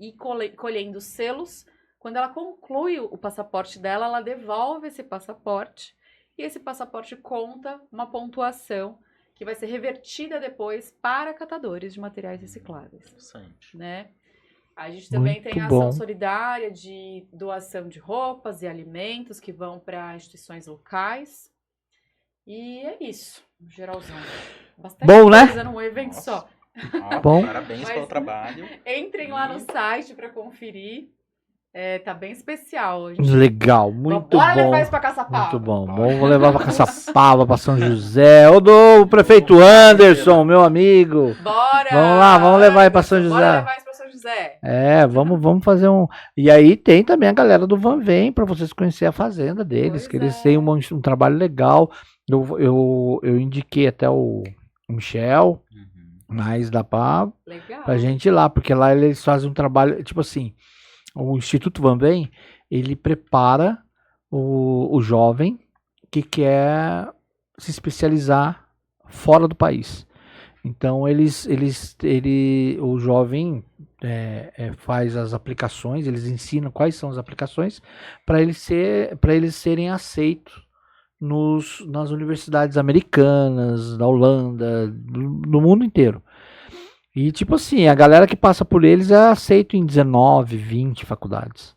e colhendo selos. Quando ela conclui o passaporte dela, ela devolve esse passaporte. E esse passaporte conta uma pontuação que vai ser revertida depois para catadores de materiais recicláveis. Interessante. Né? A gente também tem a ação solidária de doação de roupas e alimentos que vão para instituições locais. E é isso, no geralzão. Bastante coisa num evento só. Bom. Parabéns pelo trabalho. Entrem lá no site para conferir. Tá bem especial hoje. Legal, muito Bora bom. levar isso pra Caçapava. Muito bom. Vou levar pra Caçapava, pra São José. O prefeito Anderson, meu amigo. Bora! Vamos lá, vamos levar aí pra São José. Bora levar isso pra São José. Vamos fazer um... E aí tem também a galera do Van Vem, pra vocês conhecerem a fazenda deles, que eles têm um trabalho legal. Eu indiquei até o Michel, mais da pra gente ir lá, porque lá eles fazem um trabalho, tipo assim, o Instituto Van Vem, ele prepara o jovem que quer se especializar fora do país. Então o jovem faz as aplicações, eles ensinam quais são as aplicações para eles serem aceitos nas universidades americanas, da Holanda, do mundo inteiro. E tipo assim, a galera que passa por eles é aceito em 19, 20 faculdades.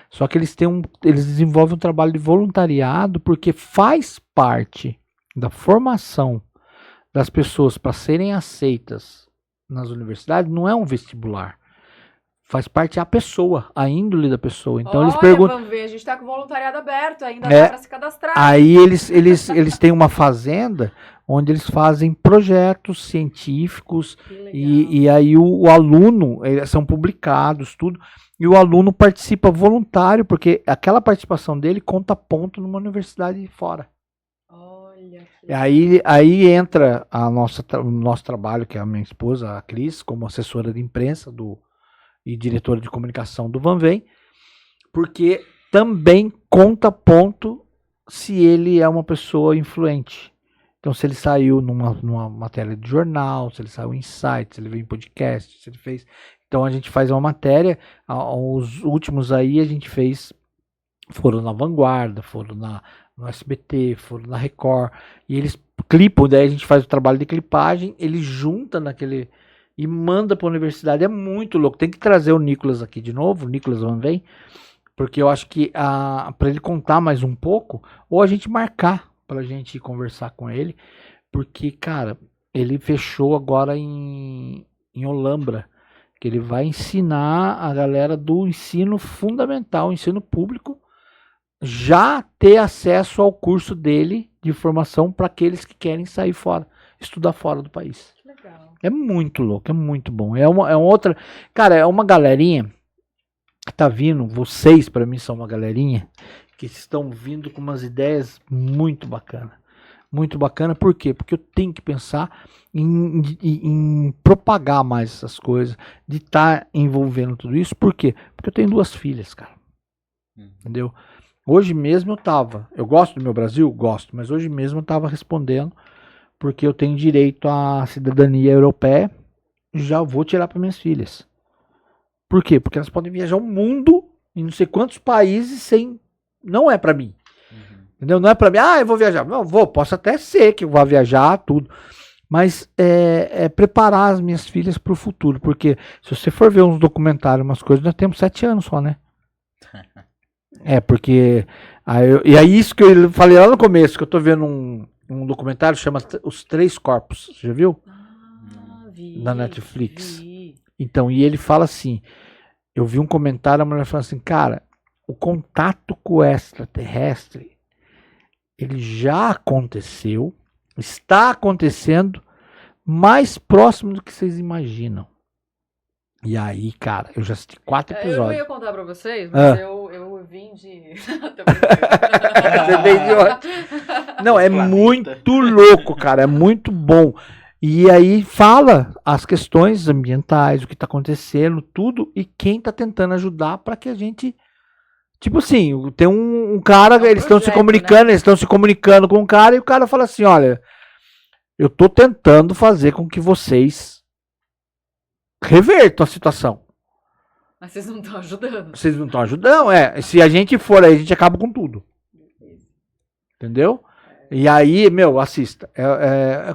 Só que eles desenvolvem um trabalho de voluntariado porque faz parte da formação das pessoas para serem aceitas nas universidades, não é um vestibular. Faz parte a pessoa, a índole da pessoa. Então eles perguntam. Vamos ver, a gente está com o voluntariado aberto, ainda dá para se cadastrar. Aí eles têm uma fazenda onde eles fazem projetos científicos e aí o aluno, eles são publicados, tudo, e o aluno participa voluntário, porque aquela participação dele conta ponto numa universidade fora. Olha. Aí entra o nosso trabalho, que é a minha esposa, a Cris, como assessora de imprensa e diretora de comunicação do Van Vem, porque também conta ponto se ele é uma pessoa influente. Então, se ele saiu numa matéria de jornal, se ele saiu em site, se ele veio em podcast, se ele fez... Então, a gente faz uma matéria, os últimos aí a gente foram na Vanguarda, foram no SBT, foram na Record, e eles clipam, daí a gente faz o trabalho de clipagem, ele junta naquele... e manda para a universidade. É muito louco. Tem que trazer o Nicolas aqui de novo, o Nicolas Van Vem, porque eu acho que para ele contar mais um pouco, ou a gente marcar para a gente conversar com ele, porque, cara, ele fechou agora em Olambra, que ele vai ensinar a galera do ensino fundamental, ensino público, já ter acesso ao curso dele de formação para aqueles que querem sair fora, estudar fora do país. Legal. É muito louco, é muito bom. É uma outra... Cara, é uma galerinha que tá vindo, vocês para mim são uma galerinha que estão vindo com umas ideias muito bacana. Muito bacana, por quê? Porque eu tenho que pensar em propagar mais essas coisas, de estar envolvendo tudo isso. Por quê? Porque eu tenho 2 filhas, cara. Entendeu? Hoje mesmo eu gosto do meu Brasil? Gosto, mas hoje mesmo eu tava respondendo porque eu tenho direito à cidadania europeia, já vou tirar para minhas filhas. Por quê? Porque elas podem viajar o mundo em não sei quantos países sem... Não é para mim. Entendeu? Não é para mim, eu vou viajar. Não, posso até ser que eu vá viajar, tudo. Mas é preparar as minhas filhas para o futuro. Porque se você for ver uns documentários, umas coisas, nós temos 7 anos só, né? Porque... e aí isso que eu falei lá no começo, que eu tô vendo um documentário chama Os 3 Corpos, você já viu? Na Netflix. Então, e ele fala assim, eu vi um comentário, a mulher fala assim, cara, o contato com o extraterrestre, ele já aconteceu, está acontecendo mais próximo do que vocês imaginam. E aí, cara, eu já assisti 4 episódios. Eu não ia contar pra vocês, mas eu vim de... Você veio de onde? Não, é muito louco, cara, é muito bom. E aí fala as questões ambientais, o que está acontecendo, tudo, e quem está tentando ajudar para que a gente... Tipo assim, tem um cara, eles estão se comunicando, eles estão se comunicando com o cara, e o cara fala assim, olha, eu tô tentando fazer com que vocês revertam a situação. Mas vocês não estão ajudando. Vocês não estão ajudando, Se a gente for aí, a gente acaba com tudo. Entendeu? E aí, meu, assista.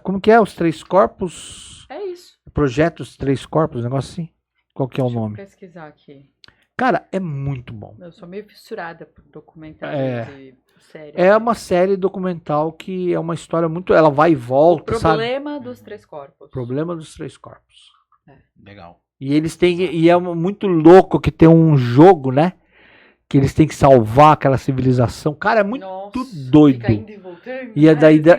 Como que é? Os Três Corpos? É isso. Projeto Os Três Corpos, um negócio assim? Qual que é o nome? Vou pesquisar aqui. Cara, é muito bom. Eu sou meio fissurada por documentário de série. É uma série documental que é uma história muito... Ela vai e volta, O Problema dos Três Corpos. Problema dos Três Corpos. Legal. E eles têm... E é muito louco que tem um jogo, né? Que eles têm que salvar aquela civilização. Cara, é muito doido. Fica indo e voltando,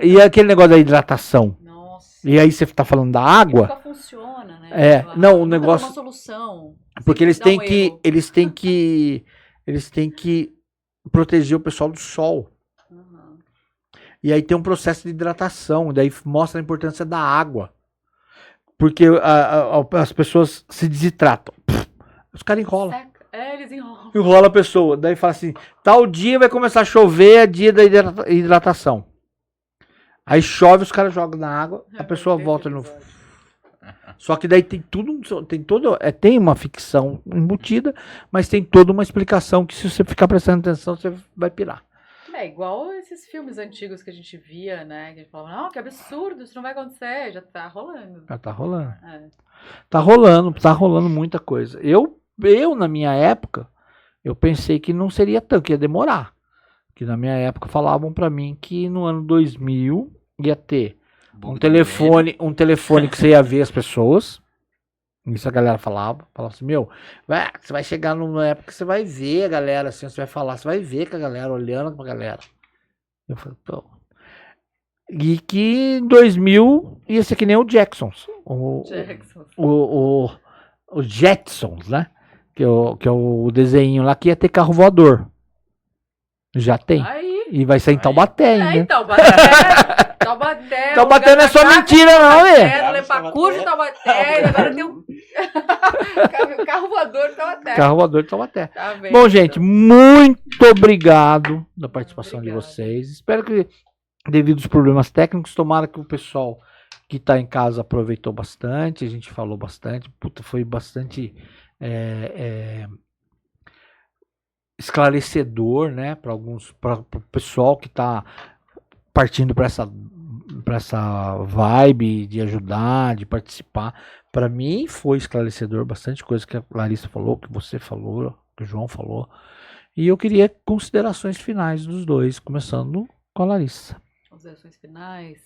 E aquele negócio da hidratação. Nossa. E aí você tá falando da água. Nunca funciona, né? Não, o negócio... Uma solução. Porque eles têm que proteger o pessoal do sol. Uhum. E aí tem um processo de hidratação, daí mostra a importância da água. Porque as pessoas se desidratam. Os caras enrolam. Eles enrolam. Enrola a pessoa. Daí fala assim, tal dia vai começar a chover, é dia da hidratação. Aí chove, os caras jogam na água, a pessoa volta no... Só que daí tem tem uma ficção embutida, mas tem toda uma explicação que se você ficar prestando atenção, você vai pirar. É igual esses filmes antigos que a gente via, né? Que a gente falava, não, que absurdo, isso não vai acontecer, já tá rolando. Já tá rolando. É. Tá rolando muita coisa. Eu, na minha época, eu pensei que não seria tanto, que ia demorar. Que na minha época falavam pra mim que no ano 2000 ia ter um telefone que você ia ver as pessoas. Isso a galera falava assim, você vai chegar numa época que você vai ver a galera, assim, você vai falar, você vai ver com a galera, olhando pra galera. Eu falei, pô. E que em 2000 ia ser que nem o Jacksons. O Jetsons, né? Que é o desenho lá que ia ter carro voador. Já tem. Aí. E vai sair em Taubaté ainda. Em Taubaté. Taubaté não é só mentira, não, velho. Lepacur, Taubaté. Agora tem um carro voador de Taubaté. Carro voador de Taubaté. Tá bem, bom, gente, muito obrigado da participação de vocês. Espero que, devido aos problemas técnicos, tomara que o pessoal que tá em casa aproveitou bastante. A gente falou bastante. Puta, foi bastante esclarecedor, né, para o pessoal que tá partindo para essa vibe de ajudar, de participar. Para mim foi esclarecedor, bastante coisa que a Larissa falou, que você falou, que o João falou. E eu queria considerações finais dos dois, começando com a Larissa. Considerações finais?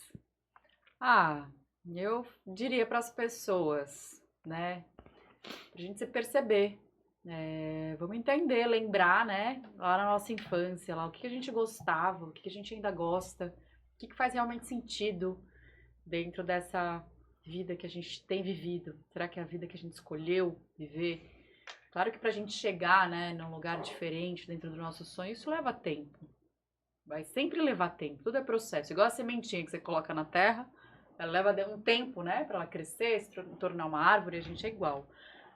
Eu diria para as pessoas, né, pra gente se perceber. Vamos entender, lembrar, né, lá na nossa infância, lá, o que a gente gostava, o que a gente ainda gosta, o que faz realmente sentido dentro dessa vida que a gente tem vivido. Será que é a vida que a gente escolheu viver? Claro que pra gente chegar, né, num lugar diferente dentro do nosso sonho, isso leva tempo. Vai sempre levar tempo, tudo é processo. Igual a sementinha que você coloca na terra, ela leva um tempo, né, pra ela crescer, se tornar uma árvore, a gente é igual.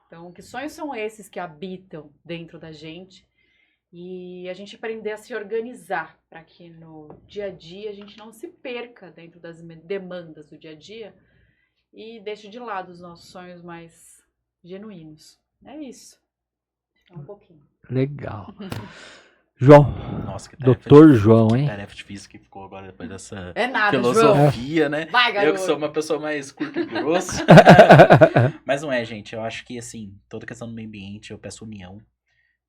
Então, que sonhos são esses que habitam dentro da gente? E a gente aprender a se organizar para que no dia a dia a gente não se perca dentro das demandas do dia a dia e deixe de lado os nossos sonhos mais genuínos. É isso. Um pouquinho. Legal. João. Nossa, que Doutor João, hein? Que tarefa difícil que ficou agora depois dessa João. filosofia, né? Vai, garoto. Eu que sou uma pessoa mais curta e grosso. Mas não é, gente. Eu acho que, assim, toda questão do meio ambiente, eu peço união,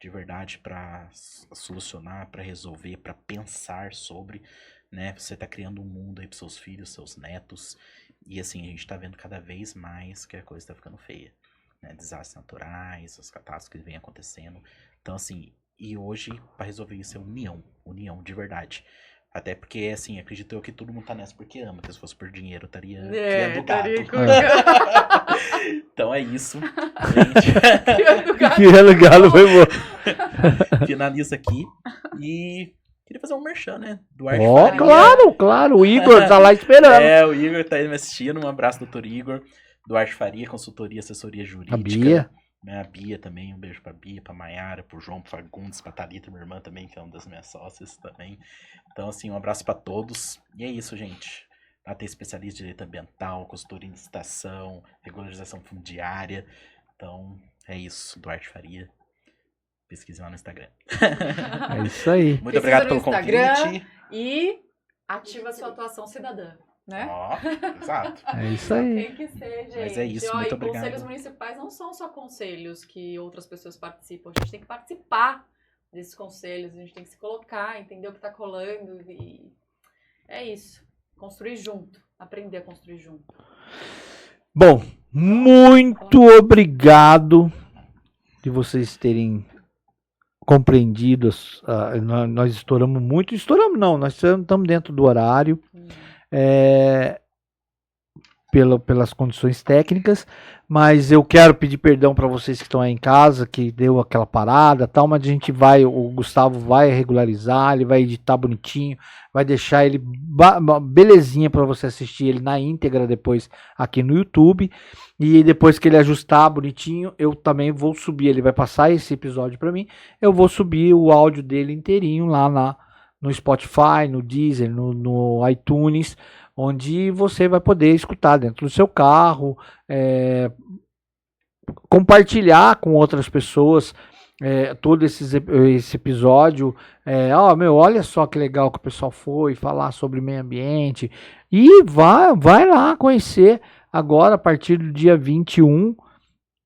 de verdade, pra solucionar, pra resolver, pra pensar sobre, né? Você tá criando um mundo aí pros seus filhos, seus netos. E, assim, a gente tá vendo cada vez mais que a coisa tá ficando feia, né? Desastres naturais, as catástrofes que vêm acontecendo. Então, assim... E hoje, para resolver isso, é união de verdade. Até porque, assim, acredito eu que todo mundo tá nessa porque ama. Porque se fosse por dinheiro, eu estaria criando gato. Então é isso, gente. Criando galo foi bom. Finalizo aqui. E Queria fazer um merchan, né? Duarte Ó, Faria. claro, o Igor tá lá esperando. O Igor tá aí me assistindo. Um abraço, doutor Igor. Duarte Faria, consultoria, assessoria jurídica. A Bia. A Bia também, um beijo pra Bia, pra Maiara, pro João, pro Fagundes, pra Thalita, minha irmã também, que é uma das minhas sócias também. Então, assim, um abraço pra todos. E é isso, gente. Lá tem especialista em direito ambiental, consultoria em licitação, regularização fundiária. Então, é isso, Duarte Faria. Pesquise lá no Instagram. É isso aí. Muito obrigado pelo Instagram convite. E ativa sua atuação cidadã, né? Ó, exato. É isso aí. Tem que ser, gente. Mas é isso, Ó, muito e obrigado. conselhos municipais não são só conselhos que outras pessoas participam. A gente tem que participar desses conselhos, a gente tem que se colocar, entender o que tá colando e é isso. Construir junto, aprender a construir junto. Bom, muito obrigado de vocês terem compreendido. Nós estouramos muito. Estouramos não, nós estamos dentro do horário. Pelas condições técnicas, mas eu quero pedir perdão para vocês que estão aí em casa, que deu aquela parada tal, mas a gente vai, o Gustavo vai regularizar, ele vai editar bonitinho, vai deixar ele belezinha para você assistir ele na íntegra depois aqui no YouTube, e depois que ele ajustar bonitinho, eu também vou subir, ele vai passar esse episódio para mim, eu vou subir o áudio dele inteirinho lá no Spotify, no Deezer, no iTunes, onde você vai poder escutar dentro do seu carro, compartilhar com outras pessoas todo esse episódio. Olha só que legal que o pessoal foi falar sobre meio ambiente. E vai lá conhecer agora, a partir do dia 21.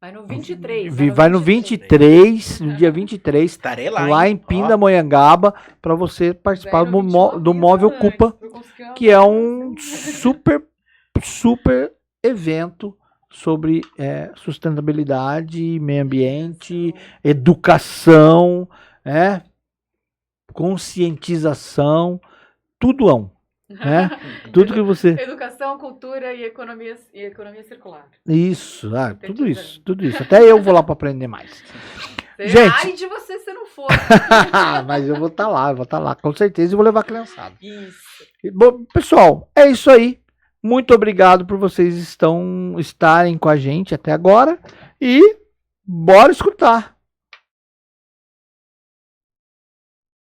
Vai no 23. Vai no 23, no dia 23. Estarei lá, lá em Pindamonhangaba, para você participar do Móvel Cupa, que é um super evento sobre sustentabilidade, meio ambiente, educação, conscientização, tudo né? Tudo que você... Educação, cultura e economia circular. Isso, tudo isso. Até eu vou lá para aprender mais. Gente, ai de você se não for. Mas eu vou estar lá, com certeza, e vou levar a criançada. Isso. Bom, pessoal, é isso aí. Muito obrigado por vocês estarem com a gente até agora. E bora escutar.